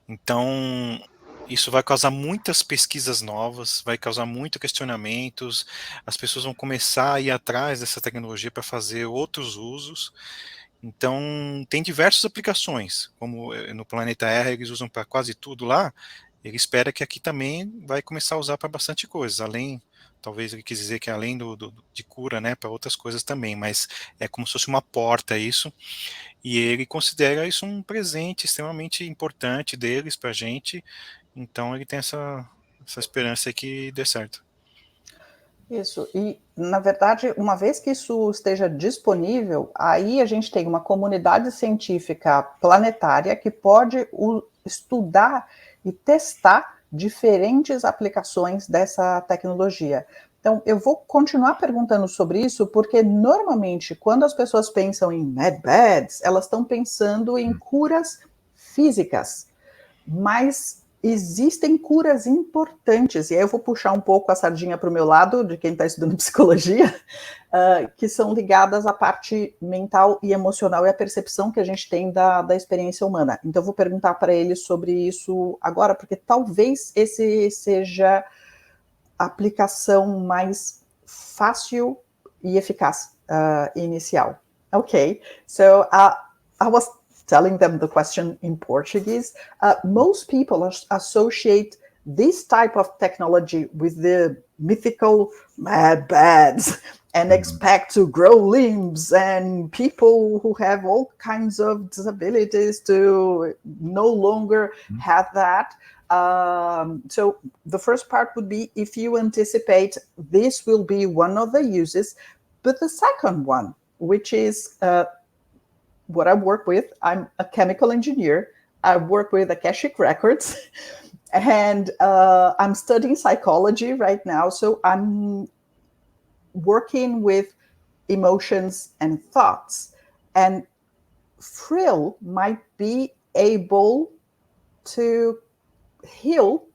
então isso vai causar muitas pesquisas novas, vai causar muitos questionamentos, as pessoas vão começar a ir atrás dessa tecnologia para fazer outros usos. Então tem diversas aplicações, como no planeta Terra eles usam para quase tudo lá, ele espera que aqui também vai começar a usar para bastante coisas, além, talvez ele quis dizer que além de cura, né, para outras coisas também, mas é como se fosse uma porta isso, e ele considera isso um presente extremamente importante deles para a gente, então ele tem essa esperança aí que dê certo. Isso, e na verdade, uma vez que isso esteja disponível, aí a gente tem uma comunidade científica planetária que pode estudar e testar diferentes aplicações dessa tecnologia. Então, eu vou continuar perguntando sobre isso, porque normalmente, quando as pessoas pensam em medbeds, elas estão pensando em curas físicas, mas existem curas importantes, e aí eu vou puxar um pouco a sardinha para o meu lado, de quem está estudando psicologia, que são ligadas à parte mental e emocional e à percepção que a gente tem da experiência humana. Então eu vou perguntar para ele sobre isso agora, porque talvez esse seja a aplicação mais fácil e eficaz inicial. Ok, so I was telling them the question in Portuguese. Most people associate this type of technology with the mythical mad beds and expect to grow limbs, and people who have all kinds of disabilities to no longer have that. So the first part would be if you anticipate this will be one of the uses, but the second one, which is what I work with, I'm a chemical engineer. I work with Akashic Records, and I'm studying psychology right now. So I'm working with emotions and thoughts. And Frill might be able to heal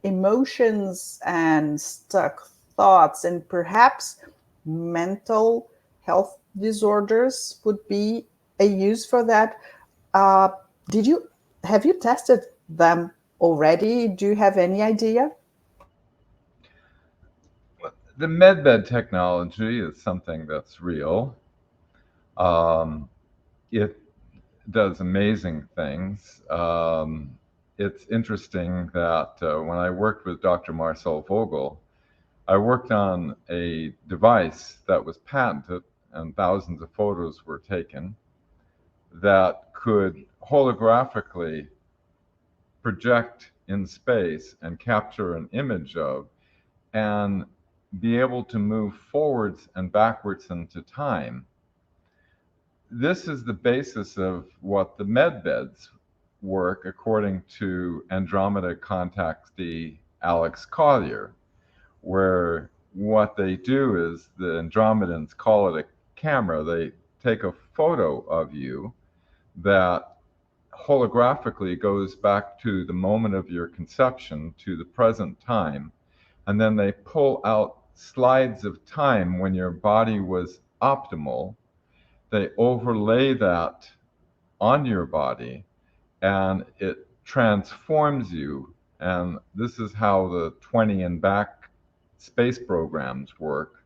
emotions and stuck thoughts, and perhaps mental health disorders would be a use for that. Have you tested them already? Do you have any idea? The medbed technology is something that's real. It does amazing things. It's interesting that when I worked with Dr. Marcel Vogel, I worked on a device that was patented and thousands of photos were taken that could holographically project in space and capture an image of and be able to move forwards and backwards into time. This is the basis of what the medbeds work according to Andromeda contactee Alex Collier, where what they do is the Andromedans call it a camera. They take a photo of you that holographically goes back to the moment of your conception to the present time, and then they pull out slides of time when your body was optimal. They overlay that on your body and it transforms you. And this is how the 20 and back space programs work.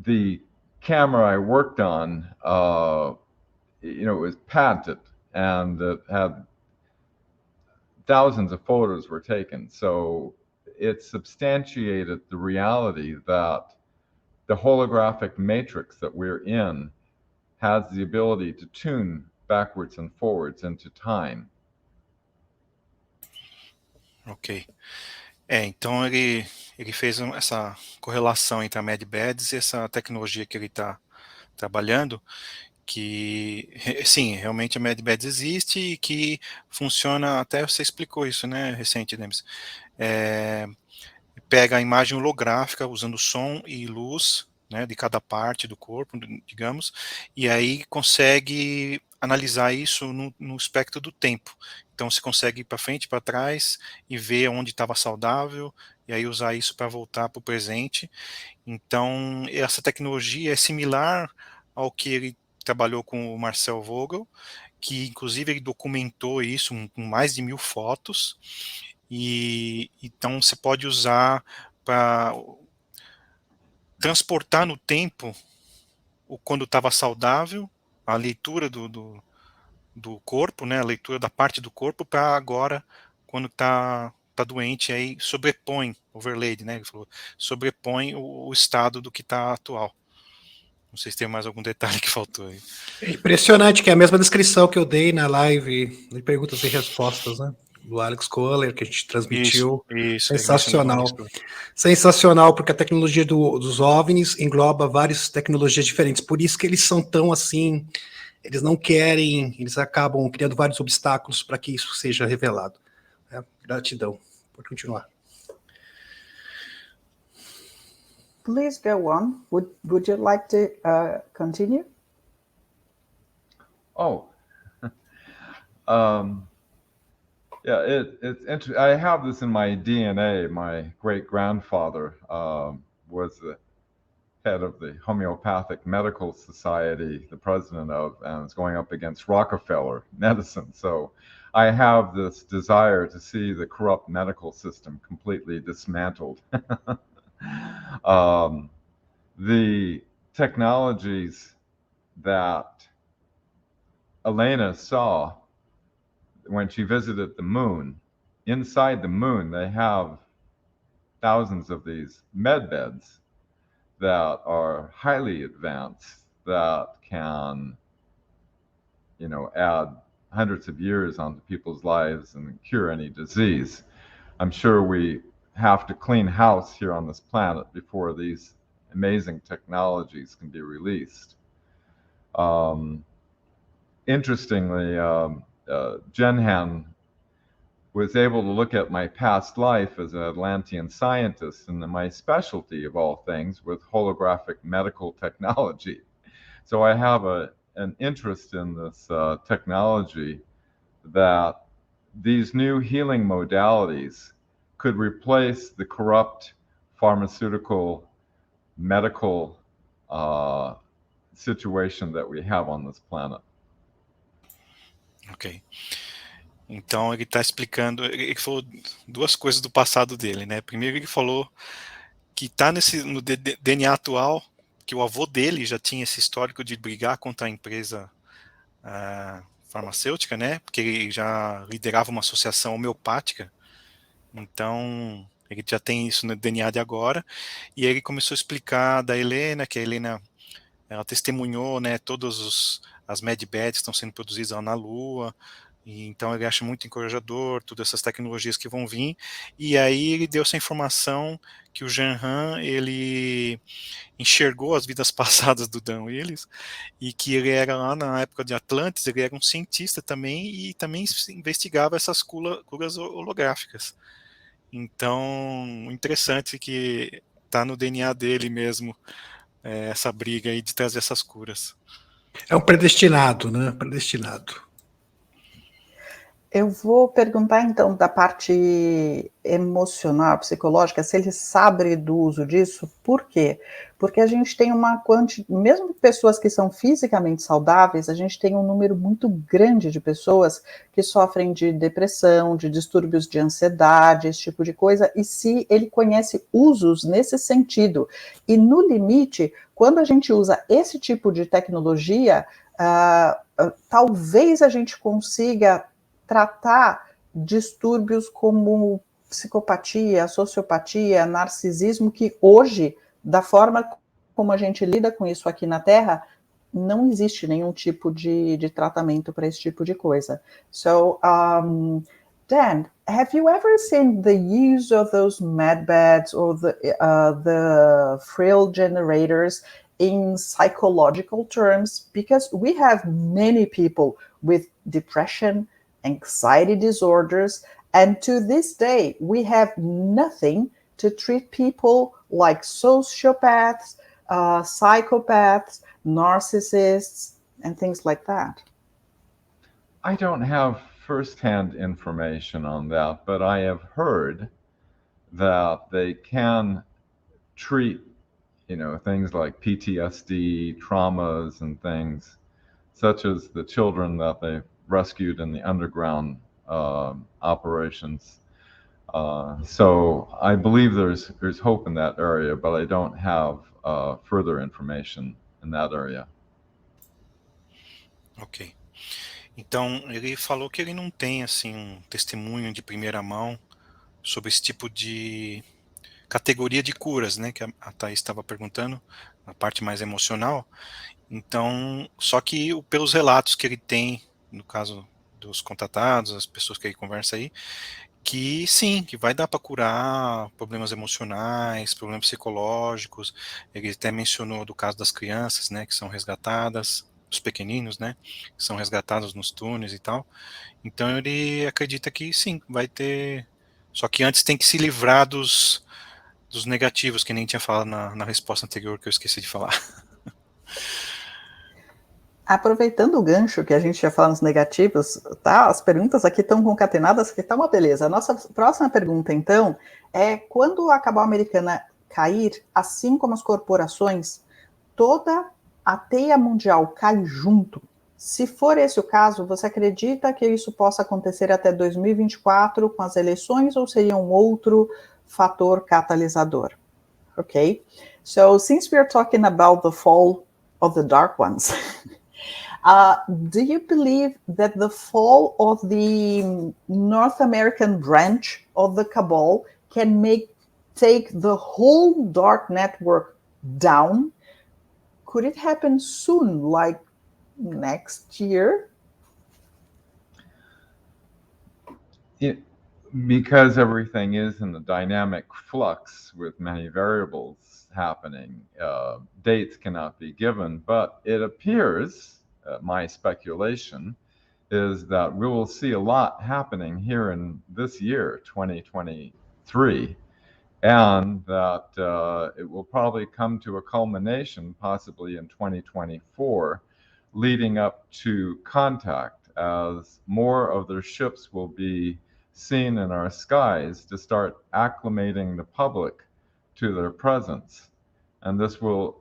The camera I worked on, it was patented, and it had thousands of photos were taken. So it substantiated the reality that the holographic matrix that we're in has the ability to tune backwards and forwards into time. Ok. Então ele fez essa correlação entre a MedBeds e essa tecnologia que ele está trabalhando, que, sim, realmente a MedBeds existe e que funciona, até você explicou isso, né, recente, Demis, pega a imagem holográfica usando som e luz, né, de cada parte do corpo, digamos, e aí consegue analisar isso no espectro do tempo. Então você consegue ir para frente, para trás e ver onde estava saudável, e aí usar isso para voltar para o presente. Então essa tecnologia é similar ao que ele trabalhou com o Marcel Vogel, que inclusive ele documentou isso com mais de 1000 fotos, e então você pode usar para transportar no tempo quando estava saudável, a leitura do corpo, né, a leitura da parte do corpo, para agora, quando está doente, aí sobrepõe, overlaid, né, ele falou, sobrepõe o estado do que está atual. Não sei se tem mais algum detalhe que faltou aí. É impressionante que é a mesma descrição que eu dei na live de perguntas e respostas, né? Do Alex Kohler, que a gente transmitiu. Isso, sensacional. Sensacional, porque a tecnologia dos OVNIs engloba várias tecnologias diferentes. Por isso que eles são tão assim, eles não querem, eles acabam criando vários obstáculos para que isso seja revelado. Gratidão. Pode continuar. Please go on. Would you like to continue? Oh, yeah, it's interesting. I have this in my DNA. My great-grandfather was the head of the Homeopathic Medical Society, the president of, and was going up against Rockefeller medicine. So I have this desire to see the corrupt medical system completely dismantled. The technologies that Elena saw when she visited the moon, inside the moon, they have thousands of these med beds that are highly advanced, that can, you know, add hundreds of years onto people's lives and cure any disease. I'm sure we have to clean house here on this planet before these amazing technologies can be released. Interestingly, Jenhan was able to look at my past life as an Atlantean scientist and my specialty of all things with holographic medical technology. So I have an interest in this technology, that these new healing modalities could replace the corrupt pharmaceutical medical situation that we have on this planet. Ok. Então ele está explicando, ele falou duas coisas do passado dele, né? Primeiro ele falou que está no DNA atual, que o avô dele já tinha esse histórico de brigar contra a empresa farmacêutica, né? Porque ele já liderava uma associação homeopática, então ele já tem isso no DNA de agora. E aí ele começou a explicar da Helena, que a Helena, ela testemunhou, né, todas as medbeds que estão sendo produzidas lá na Lua, e então ele acha muito encorajador todas essas tecnologias que vão vir. E aí ele deu essa informação que o Jean Han, ele enxergou as vidas passadas do Dan Willis, e que ele era lá na época de Atlantis, ele era um cientista também, e também investigava essas curas holográficas. Então, interessante que está no DNA dele mesmo, essa briga aí de trazer essas curas. É um predestinado, né? Predestinado. Eu vou perguntar, então, da parte emocional, psicológica, se ele sabe do uso disso. Por quê? Porque a gente tem uma quantidade, mesmo pessoas que são fisicamente saudáveis, a gente tem um número muito grande de pessoas que sofrem de depressão, de distúrbios de ansiedade, esse tipo de coisa, e se ele conhece usos nesse sentido. E, no limite, quando a gente usa esse tipo de tecnologia, talvez a gente consiga tratar distúrbios como psicopatia, sociopatia, narcisismo, que hoje, da forma como a gente lida com isso aqui na Terra, não existe nenhum tipo de tratamento para esse tipo de coisa. So, Dan, have you ever seen the use of those med beds or the frill generators in psychological terms? Because we have many people with depression, anxiety disorders, and to this day, we have nothing to treat people like sociopaths, psychopaths, narcissists, and things like that. I don't have firsthand information on that, but I have heard that they can treat, things like PTSD, traumas, and things, such as the children that they rescued in the underground operations. So I believe there's hope in that area, but I don't have further information in that area. Ok. Então, ele falou que ele não tem, assim, um testemunho de primeira mão sobre esse tipo de categoria de curas, né, que a Thaís estava perguntando, a parte mais emocional. Então, só que pelos relatos que ele tem, no caso dos contatados, as pessoas que ele conversa aí, que sim, que vai dar para curar problemas emocionais, problemas psicológicos. Ele até mencionou do caso das crianças, né, que são resgatadas, os pequeninos, né, que são resgatados nos túneis e tal. Então ele acredita que sim, vai ter, só que antes tem que se livrar dos negativos, que nem tinha falado na resposta anterior, que eu esqueci de falar. Aproveitando o gancho que a gente já falou nos negativos, tá? As perguntas aqui estão concatenadas, que tá uma beleza. A nossa próxima pergunta, então, é: quando a cabal americana cair, assim como as corporações, toda a teia mundial cai junto? Se for esse o caso, você acredita que isso possa acontecer até 2024 com as eleições, ou seria um outro fator catalisador? Okay, so since we're talking about the fall of the dark ones, do you believe that the fall of the North American branch of the cabal can take the whole dark network down? Could it happen soon, like next year? Because everything is in the dynamic flux with many variables happening, dates cannot be given, but it appears, my speculation, is that we will see a lot happening here in this year, 2023, and that it will probably come to a culmination possibly in 2024, leading up to contact, as more of their ships will be seen in our skies to start acclimating the public to their presence. And this will,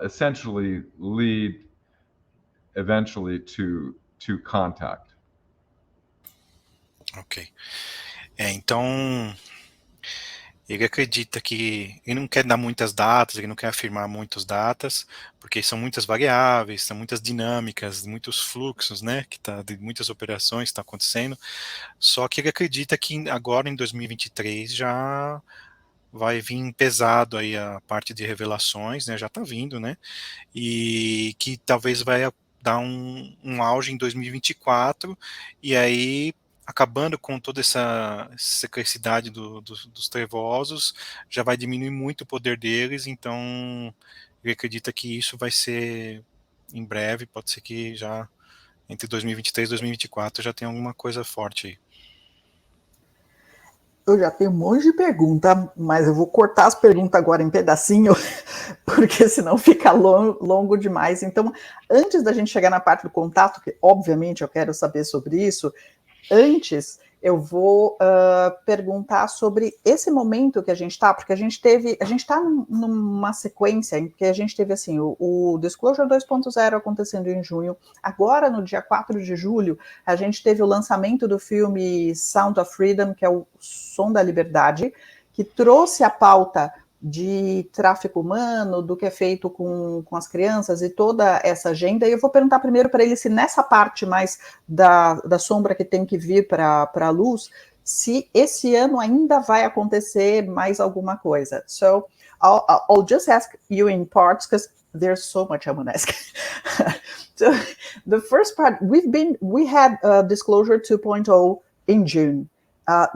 essentially lead eventually to contact. Ok. Então, ele acredita que ele não quer dar muitas datas, ele não quer afirmar muitas datas, porque são muitas variáveis, são muitas dinâmicas, muitos fluxos, né, de muitas operações que estão acontecendo. Só que ele acredita que agora em 2023 já vai vir pesado aí a parte de revelações, né, já está vindo, né, e que talvez vai dar um auge em 2024, e aí acabando com toda essa secrecidade dos trevosos, já vai diminuir muito o poder deles. Então ele acredita que isso vai ser em breve, pode ser que já entre 2023 e 2024 já tenha alguma coisa forte aí. Eu já tenho um monte de pergunta, mas eu vou cortar as perguntas agora em pedacinho, porque senão fica longo demais. Então, antes da gente chegar na parte do contato, que obviamente eu quero saber sobre isso, antes eu vou perguntar sobre esse momento que a gente está, porque a gente está numa sequência em que a gente teve assim, o Disclosure 2.0 acontecendo em junho. Agora, no dia 4 de julho, a gente teve o lançamento do filme Sound of Freedom, que é o Som da Liberdade, que trouxe a pauta de tráfico humano, do que é feito com as crianças e toda essa agenda. E eu vou perguntar primeiro para ele se nessa parte mais da sombra que tem que vir para a luz, se esse ano ainda vai acontecer mais alguma coisa. So I'll just ask you in parts, because there's so much I want to ask. So the first part, we had Disclosure 2.0 in June.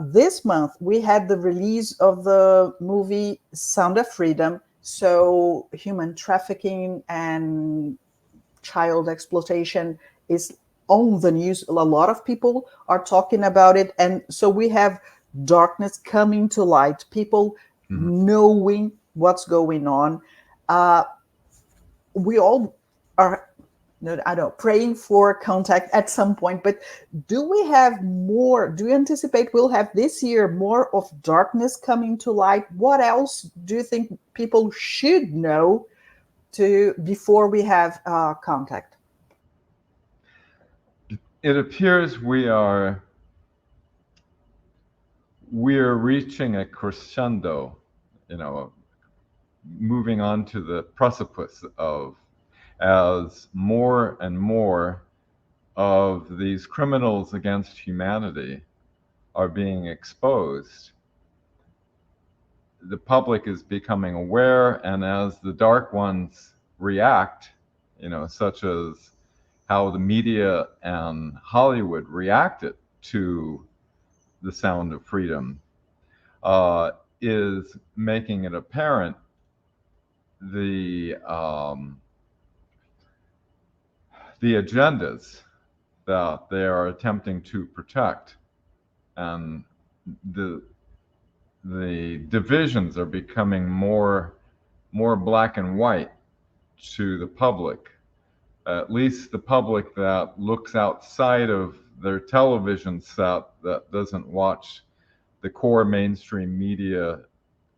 This month, we had the release of the movie Sound of Freedom. So human trafficking and child exploitation is on the news. A lot of people are talking about it. And so we have darkness coming to light, people knowing what's going on. We all are, I don't know, praying for contact at some point, but do we anticipate we'll have this year more of darkness coming to light? What else do you think people should know before we have contact? It appears we are reaching a crescendo, moving on to the precipice of, as more and more of these criminals against humanity are being exposed. The public is becoming aware, and as the dark ones react, such as how the media and Hollywood reacted to the Sound of Freedom, is making it apparent the agendas that they are attempting to protect, and the divisions are becoming more black and white to the public, at least the public that looks outside of their television set, that doesn't watch the core mainstream media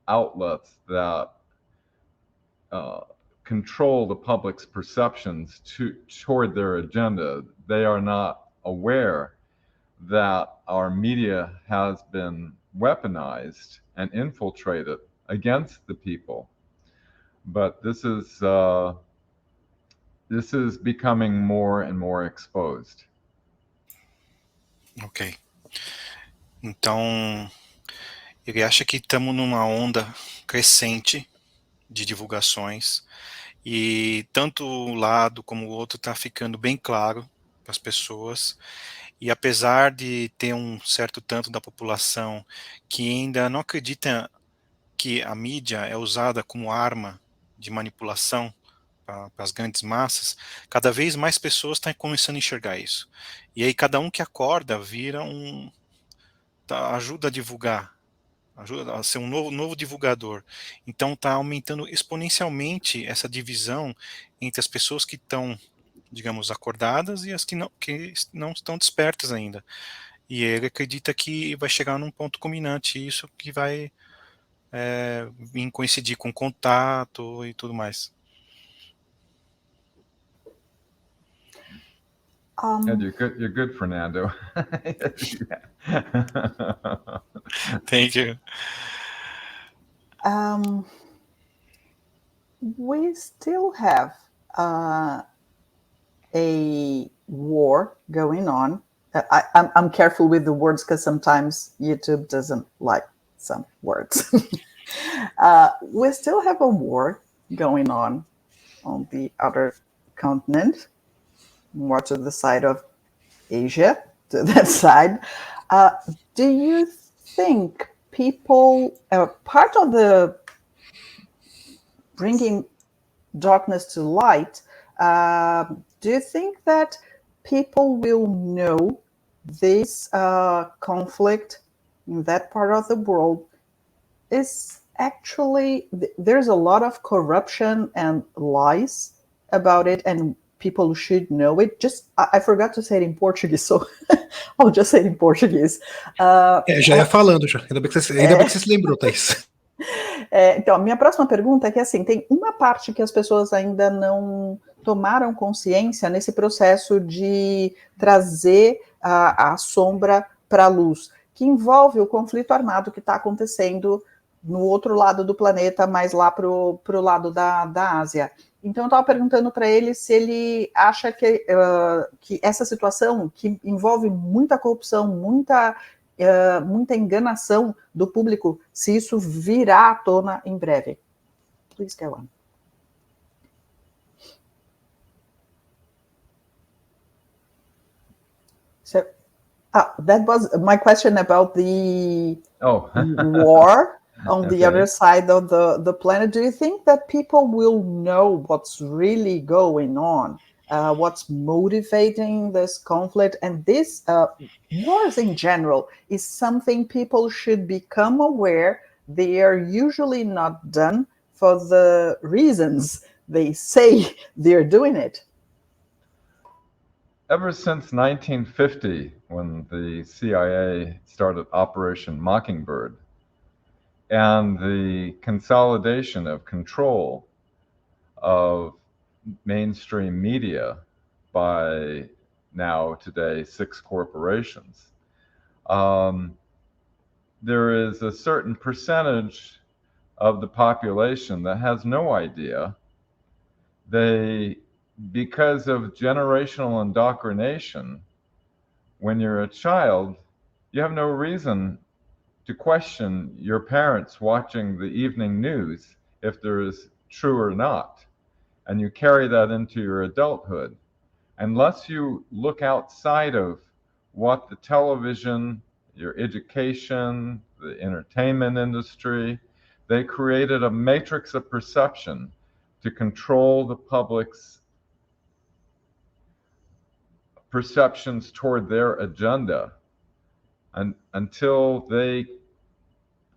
outlets that control the public's perceptions toward their agenda. They are not aware that our media has been weaponized and infiltrated against the people. But this is becoming more and more exposed. Ok. Então, ele acha que estamos numa onda crescente de divulgações, e tanto um lado como o outro está ficando bem claro para as pessoas, e apesar de ter um certo tanto da população que ainda não acredita que a mídia é usada como arma de manipulação para as grandes massas, cada vez mais pessoas estão começando a enxergar isso. E aí cada um que acorda vira ajuda a divulgar, ajuda a ser um novo divulgador. Então está aumentando exponencialmente essa divisão entre as pessoas que estão, digamos, acordadas e as que não estão despertas ainda. E ele acredita que vai chegar num ponto culminante, isso que vai vir coincidir com contato e tudo mais. And you're good, Fernando. Thank you. We still have a war going on. I'm careful with the words because sometimes YouTube doesn't like some words. We still have a war going on the other continent, more to the side of Asia, to that side. Do you think people, part of the bringing darkness to light, do you think that people will know this conflict in that part of the world is actually, there's a lot of corruption and lies about it, and people should know it? I forgot to say it in Portuguese, so I'll just say it in Portuguese. Já ia falando, já. Ainda bem que você se lembrou, Thaís. Então, a minha próxima pergunta é que, assim, tem uma parte que as pessoas ainda não tomaram consciência nesse processo de trazer a sombra para a luz, que envolve o conflito armado que está acontecendo no outro lado do planeta, mais lá para o lado da Ásia. Então, eu estava perguntando para ele se ele acha que essa situação, que envolve muita corrupção, muita muita enganação do público se isso virá à tona em breve. Please go on. So, that was my question about the war on the other side of the planet. Do you think that people will know what's really going on, what's motivating this conflict? And this wars in general is something people should become aware. They are usually not done for the reasons they say they're doing it. Ever since 1950, when the CIA started Operation Mockingbird, and the consolidation of control of mainstream media by now today 6 corporations, there is a certain percentage of the population that has no idea. Because of generational indoctrination, when you're a child, you have no reason to question your parents watching the evening news if there is true or not. And you carry that into your adulthood. Unless you look outside of what the television, your education, the entertainment industry, they created a matrix of perception to control the public's perceptions toward their agenda, and until they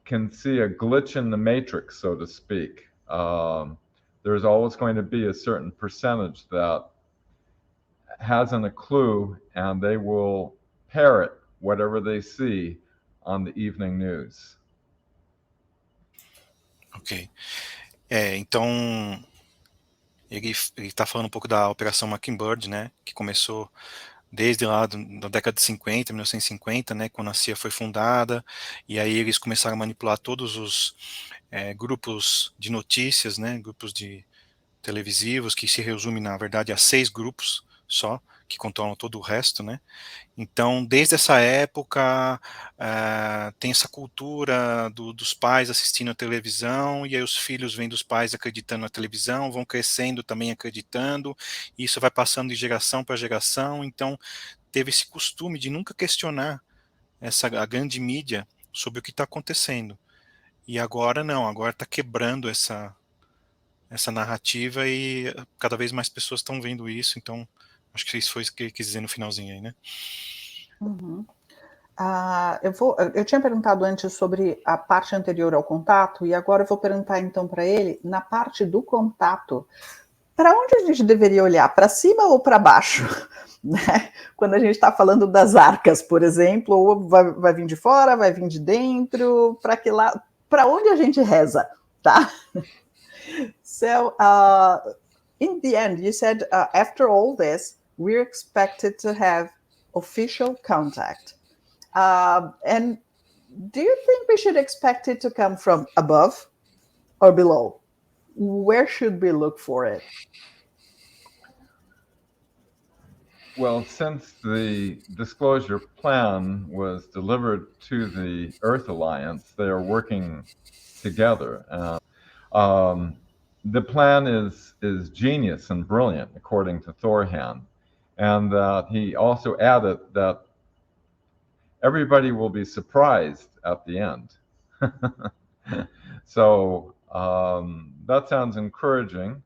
can see a glitch in the matrix, so to speak, there's always going to be a certain percentage that hasn't a clue, and they will parrot whatever they see on the evening news. Ok. Então, ele está falando um pouco da Operação Mockingbird, né, que começou desde lá da década de 50, 1950, né, quando a CIA foi fundada, e aí eles começaram a manipular todos os grupos de notícias, né, grupos de televisivos, que se resume, na verdade, a 6 grupos só, que controlam todo o resto, né. Então, desde essa época, tem essa cultura dos pais assistindo a televisão, e aí os filhos vêm dos pais acreditando na televisão, vão crescendo também acreditando, e isso vai passando de geração para geração. Então, teve esse costume de nunca questionar a grande mídia sobre o que está acontecendo. E agora não, agora está quebrando essa narrativa, e cada vez mais pessoas estão vendo isso. Então, acho que isso foi o que ele quis dizer no finalzinho aí, né? Uhum. Eu tinha perguntado antes sobre a parte anterior ao contato, e agora eu vou perguntar então para ele, na parte do contato, para onde a gente deveria olhar? Para cima ou para baixo? Né? Quando a gente está falando das arcas, por exemplo, ou vai vir de fora, vai vir de dentro, para que lado? Para onde a gente reza, tá? So, in the end, you said after all this, we're expected to have official contact. And do you think we should expect it to come from above or below? Where should we look for it? Well, since the disclosure plan was delivered to the Earth Alliance, they are working together. The plan is genius and brilliant, according to Thorhan. And he also added that everybody will be surprised at the end. So that sounds encouraging.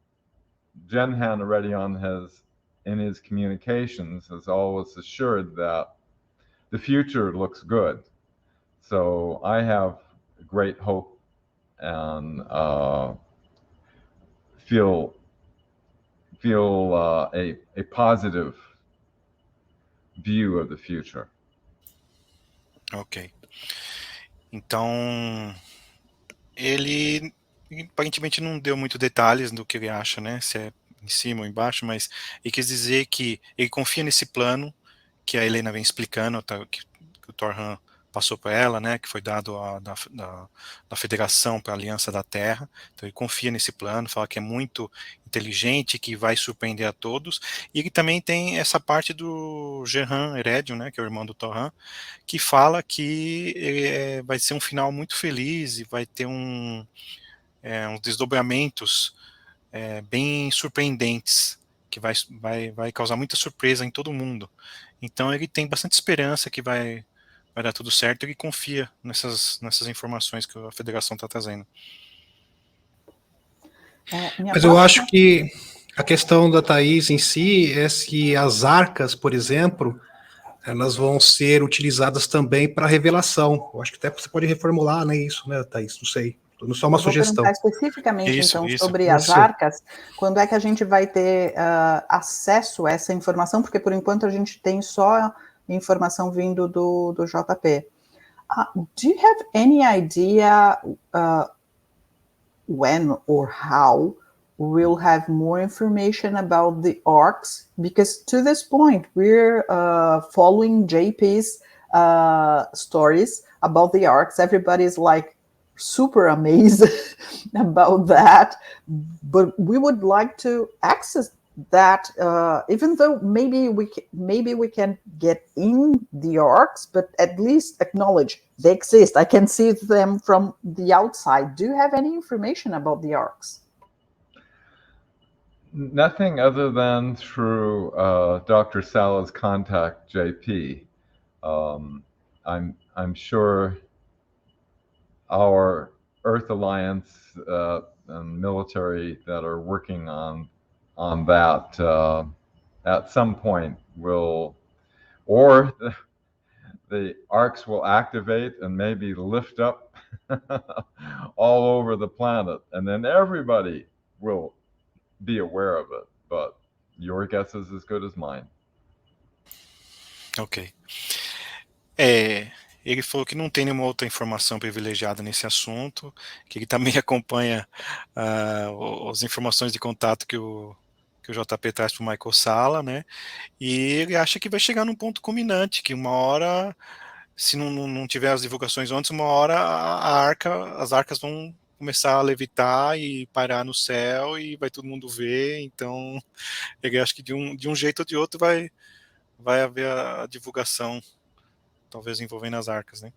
Jenhan already in his communications, has always assured that the future looks good. So I have great hope and feel a positive view of the future. Ok. Então, ele aparentemente não deu muito detalhes do que ele acha, né? Se é em cima ou embaixo, mas ele quis dizer que ele confia nesse plano que a Helena vem explicando, que o Thorhan passou para ela, né, que foi dado da Federação para a Aliança da Terra. Então ele confia nesse plano, fala que é muito inteligente, que vai surpreender a todos. E ele também tem essa parte do Gerhan Herédio, né, que é o irmão do Torran, que fala que vai ser um final muito feliz e vai ter uns desdobramentos bem surpreendentes, que vai causar muita surpresa em todo mundo. Então ele tem bastante esperança que vai dar tudo certo, ele confia nessas informações que a federação está trazendo. Mas eu acho que a questão da Thaís em si é se as arcas, por exemplo, elas vão ser utilizadas também para revelação. Eu acho que até você pode reformular, né, isso, né, Thaís? Não sei. Só uma sugestão. Vou perguntar especificamente, então, Isso. sobre as arcas. Quando é que a gente vai ter acesso a essa informação? Porque, por enquanto, a gente tem só informação vindo do JP. Do you have any idea when or how we'll have more information about the arcs? Because to this point, we're following JP's stories about the arcs. Everybody's like super amazed about that, but we would like to access that, even though maybe we can get in the arcs, but at least acknowledge they exist. I can see them from the outside. Do you have any information about the arcs? Nothing other than through Dr. Sala's contact, JP. I'm sure our Earth Alliance and military that are working on that at some point will, or the arcs will activate and maybe lift up all over the planet, and then everybody will be aware of it. But your guess is as good as mine. Ok. Ele falou que não tem nenhuma outra informação privilegiada nesse assunto, que ele também acompanha as informações de contato que o JP traz para o Michael Sala, né? E ele acha que vai chegar num ponto culminante, que uma hora, se não tiver as divulgações antes, uma hora as arcas vão começar a levitar e parar no céu e vai todo mundo ver. Então, ele acha que de um jeito ou de outro vai haver a divulgação, talvez envolvendo as arcas, né?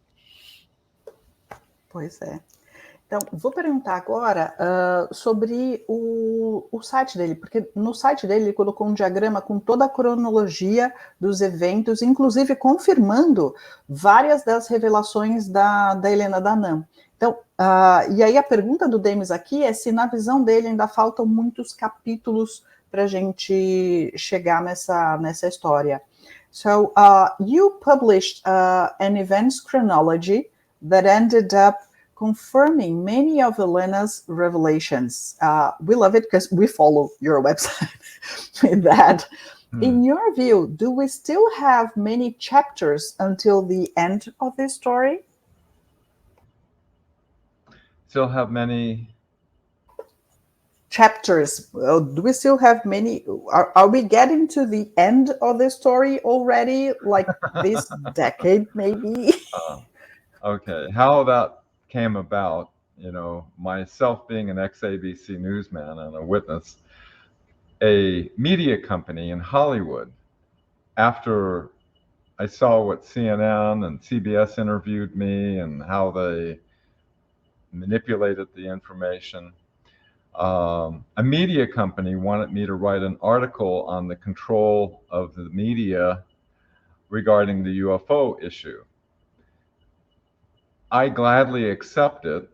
Pois é. Então, vou perguntar agora sobre o site dele, porque no site dele ele colocou um diagrama com toda a cronologia dos eventos, inclusive confirmando várias das revelações da Helena Danan. Então, e aí a pergunta do Demis aqui é se na visão dele ainda faltam muitos capítulos para a gente chegar nessa história. So, you published an events chronology that ended up confirming many of Elena's revelations. We love it because we follow your website with that. In your view, do we still have many chapters until the end of this story? Still have many chapters. Do we still have many? Are we getting to the end of the story already? Like this decade, maybe? Okay, how that came about, myself being an ex-ABC newsman and a witness, a media company in Hollywood, after I saw what CNN and CBS interviewed me and how they manipulated the information, a media company wanted me to write an article on the control of the media regarding the UFO issue. I gladly accepted,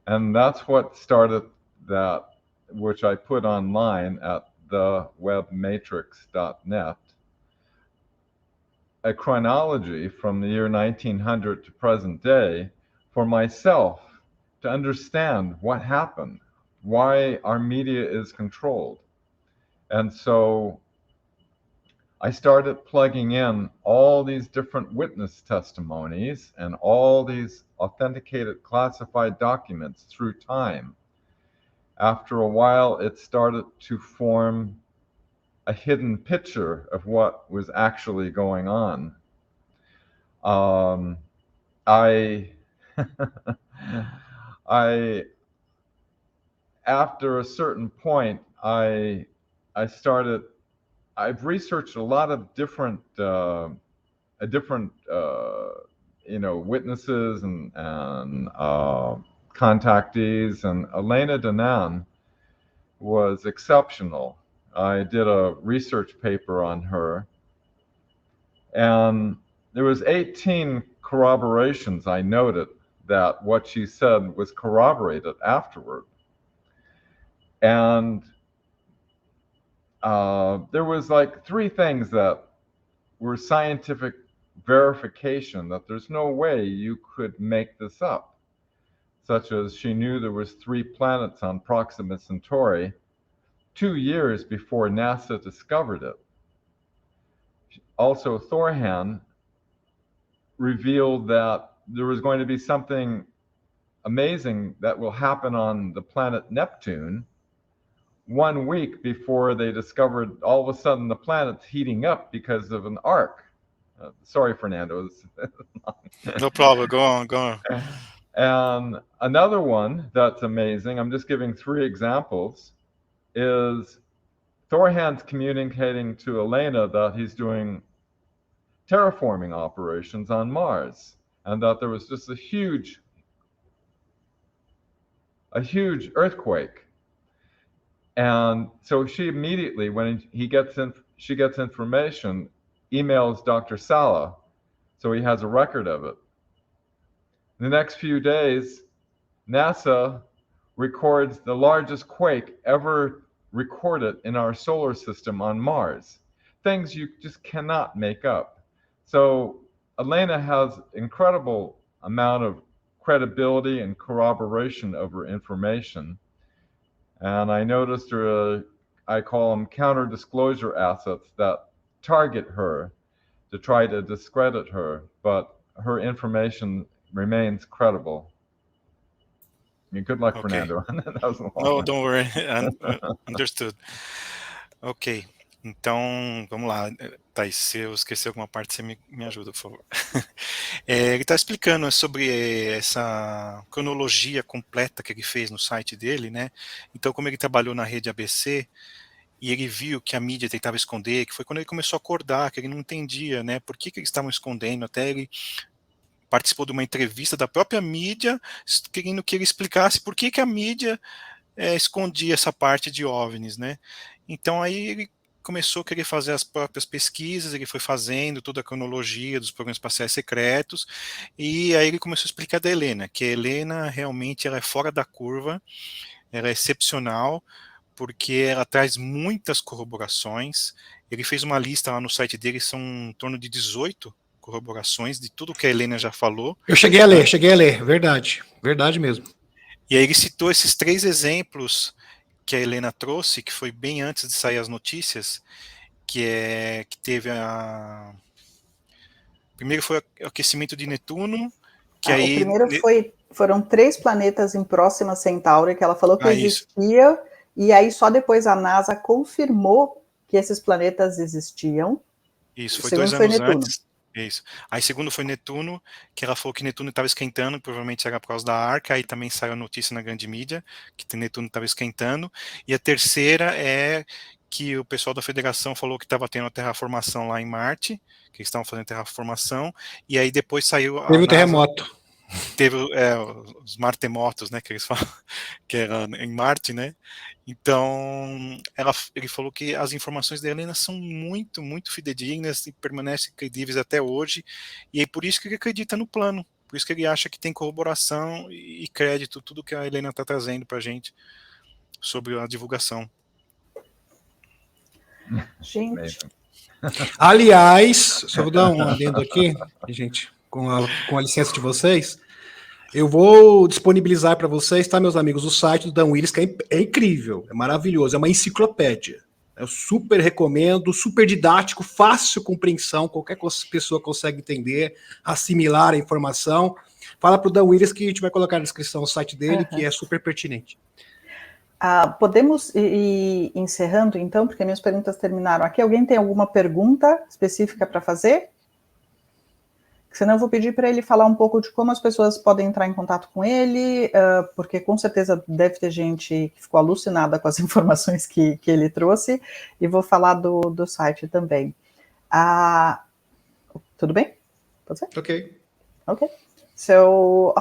and that's what started that, which I put online at thewebmatrix.net, a chronology from the year 1900 to present day for myself to understand what happened, why our media is controlled. And so I started plugging in all these different witness testimonies and all these authenticated classified documents through time. After a while, it started to form a hidden picture of what was actually going on. after a certain point, I've researched a lot of different witnesses and contactees, and Elena Danaan was exceptional. I did a research paper on her, and there was 18 corroborations I noted that what she said was corroborated afterward. And there was like 3 things that were scientific verification that there's no way you could make this up, such as she knew there was 3 planets on Proxima Centauri 2 years before NASA discovered it. Also, Thorhan revealed that there was going to be something amazing that will happen on the planet Neptune 1 week before they discovered all of a sudden the planet's heating up because of an arc. Sorry, Fernando. No problem. Go on. And another one that's amazing, I'm just giving 3 examples, is Thorhan's communicating to Elena that he's doing terraforming operations on Mars, and that there was just a huge earthquake. And so she immediately, when she gets information, emails Dr. Sala, so he has a record of it. In the next few days, NASA records the largest quake ever recorded in our solar system on Mars. Things you just cannot make up. So Elena has incredible amount of credibility and corroboration of her information. And I noticed her, I call them counter-disclosure assets that target her to try to discredit her, but her information remains credible. I mean, good luck, okay. Fernando. That was a long No, don't worry. Understood. Ok. Então, vamos lá. Thaís, se eu esquecer alguma parte, você me ajuda, por favor. Ele está explicando sobre essa cronologia completa que ele fez no site dele, né? Então, como ele trabalhou na rede ABC, e ele viu que a mídia tentava esconder, que foi quando ele começou a acordar, que ele não entendia, né? Por que eles estavam escondendo, até ele participou de uma entrevista da própria mídia, querendo que ele explicasse por que a mídia escondia essa parte de OVNIs, né? Então aí ele começou a querer fazer as próprias pesquisas, ele foi fazendo toda a cronologia dos programas espaciais secretos, e aí ele começou a explicar da Helena, que a Helena realmente ela é fora da curva, ela é excepcional, porque ela traz muitas corroborações. Ele fez uma lista lá no site dele, são em torno de 18 corroborações de tudo que a Helena já falou. Eu cheguei a ler, verdade mesmo. E aí ele citou esses 3 exemplos que a Helena trouxe, que foi bem antes de sair as notícias, que teve primeiro foi o aquecimento de Netuno, que aí... O primeiro foram 3 planetas em Próxima Centauri, que ela falou que existia, isso. E aí só depois a NASA confirmou que esses planetas existiam. Isso, foi 2 anos antes. Isso. Aí segundo foi Netuno, que ela falou que Netuno estava esquentando, provavelmente era por causa da Arca, aí também saiu a notícia na grande mídia, que Netuno estava esquentando. E a terceira é que o pessoal da Federação falou que estava tendo a terraformação lá em Marte, que eles estavam fazendo terraformação, e aí depois saiu... Teve o terremoto. Teve os martemotos, né, que eles falam, que era em Marte, né? Então, ele falou que as informações da Helena são muito, muito fidedignas e permanecem credíveis até hoje, e é por isso que ele acredita no plano, por isso que ele acha que tem corroboração e crédito, tudo que a Helena está trazendo para a gente sobre a divulgação. Gente. Aliás, só vou dar um adendo aqui, gente, com a licença de vocês. Eu vou disponibilizar para vocês, tá, meus amigos, o site do Dan Willis, que é incrível, é maravilhoso, é uma enciclopédia. Eu super recomendo, super didático, fácil compreensão, qualquer pessoa consegue entender, assimilar a informação. Fala para o Dan Willis que a gente vai colocar na descrição o site dele, que é super pertinente. Podemos ir encerrando, então, porque minhas perguntas terminaram aqui. Alguém tem alguma pergunta específica para fazer? Senão eu vou pedir para ele falar um pouco de como as pessoas podem entrar em contato com ele, porque com certeza deve ter gente que ficou alucinada com as informações que ele trouxe, e vou falar do site também. Tudo bem? Pode ser? Ok. Okay. So,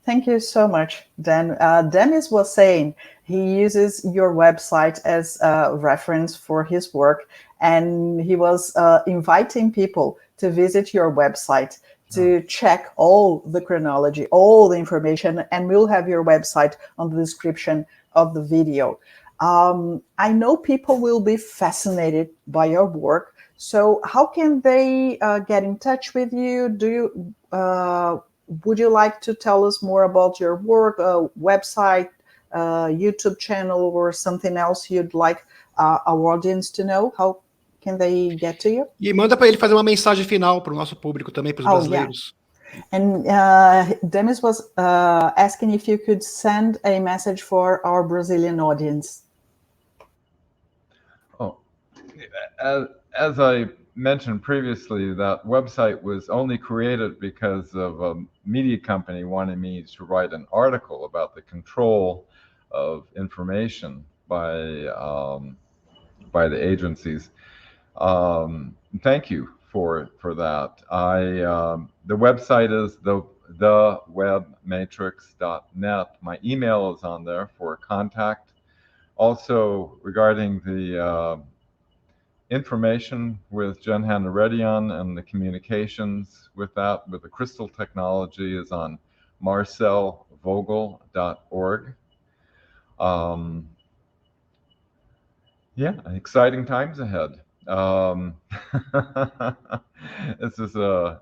thank you so much, Dan. Demis was saying he uses your website as a reference for his work, and he was inviting people to visit your website to check all the chronology, all the information, and we'll have your website on the description of the video. I know people will be fascinated by your work. So how can they get in touch with you? Would you like to tell us more about your work, website, YouTube channel, or something else you'd like our audience to know? How can they get to you? E manda para ele fazer uma mensagem final para o nosso público também, para os brasileiros. Yeah. And Demis was asking if you could send a message for our Brazilian audience. Oh, as I mentioned previously, that website was only created because of a media company wanting me to write an article about the control of information by the agencies. Thank you for that. The website is thewebmatrix.net. My email is on there for contact. Also, regarding the information with Jenhan Neredian and the communications with the crystal technology is on marcelvogel.org. Yeah, exciting times ahead. This is a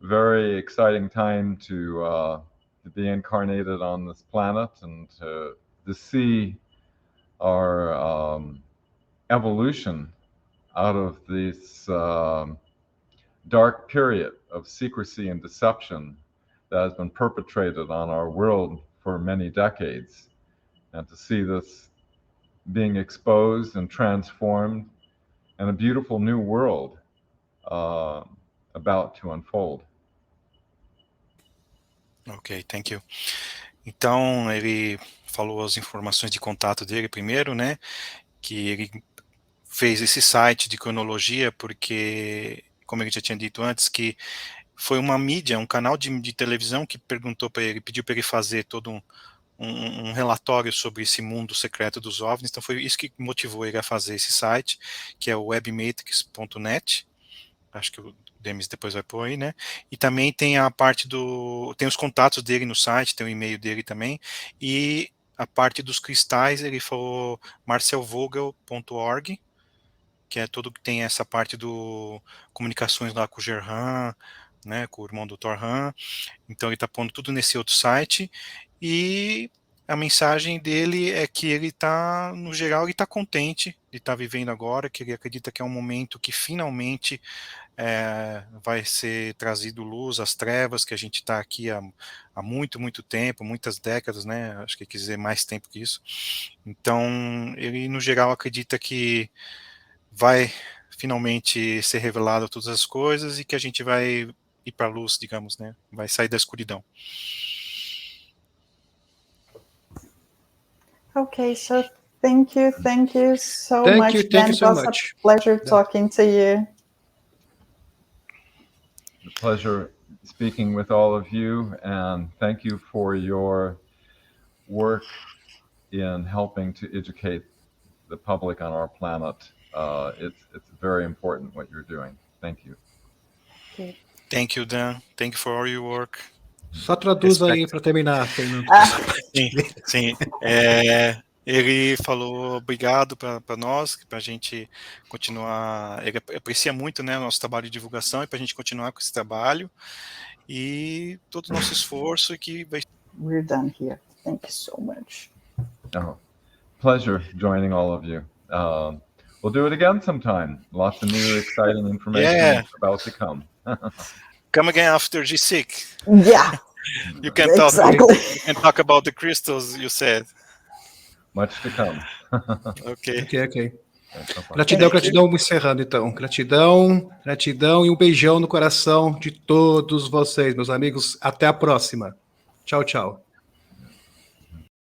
very exciting time to be incarnated on this planet and to see our evolution out of this dark period of secrecy and deception that has been perpetrated on our world for many decades, and to see this being exposed and transformed and a beautiful new world about to unfold. Ok, thank you. Então, ele falou as informações de contato dele primeiro, né, que ele fez esse site de cronologia porque, como ele já tinha dito antes, que foi uma mídia, um canal de televisão que perguntou para ele, pediu para ele fazer todo um relatório sobre esse mundo secreto dos OVNIs. Então foi isso que motivou ele a fazer esse site, que é o webmatrix.net. Acho que o Demis depois vai pôr aí, né? E também tem a parte tem os contatos dele no site, tem o e-mail dele também, e a parte dos cristais, ele falou marcelvogel.org, que é tudo que tem essa parte do comunicações lá com o Gerhan, né, com o irmão do Torhan. Então ele está pondo tudo nesse outro site, e a mensagem dele é que ele está, no geral, ele está contente de estar vivendo agora, que ele acredita que é um momento que finalmente vai ser trazido luz às trevas, que a gente está aqui há muito tempo, muitas décadas, né? Acho que quer dizer mais tempo que isso. Então, ele, no geral, acredita que vai finalmente ser revelado todas as coisas e que a gente vai ir para a luz, digamos, né? Vai sair da escuridão. Okay, so thank you so much. Thank you so much. much. A pleasure talking to you. A pleasure speaking with all of you, and thank you for your work in helping to educate the public on our planet. It's very important what you're doing. Thank you. Okay. Thank you, Dan. Thank you for all your work. Só traduz aí para terminar, Fernando. Sim. Ele falou obrigado para nós, para a gente continuar. Ele aprecia muito, né, o nosso trabalho de divulgação, e para a gente continuar com esse trabalho e todo o nosso esforço que vai. We're done here. Thank you so much. Oh, pleasure joining all of you. We'll do it again sometime. Lots of new exciting information about to come. Come again after G6. Yeah. You can talk about the crystals you said. Much to come. Okay. Okay. Gratidão, vamos encerrando então. Gratidão e um beijão no coração de todos vocês, meus amigos. Até a próxima. Tchau, tchau.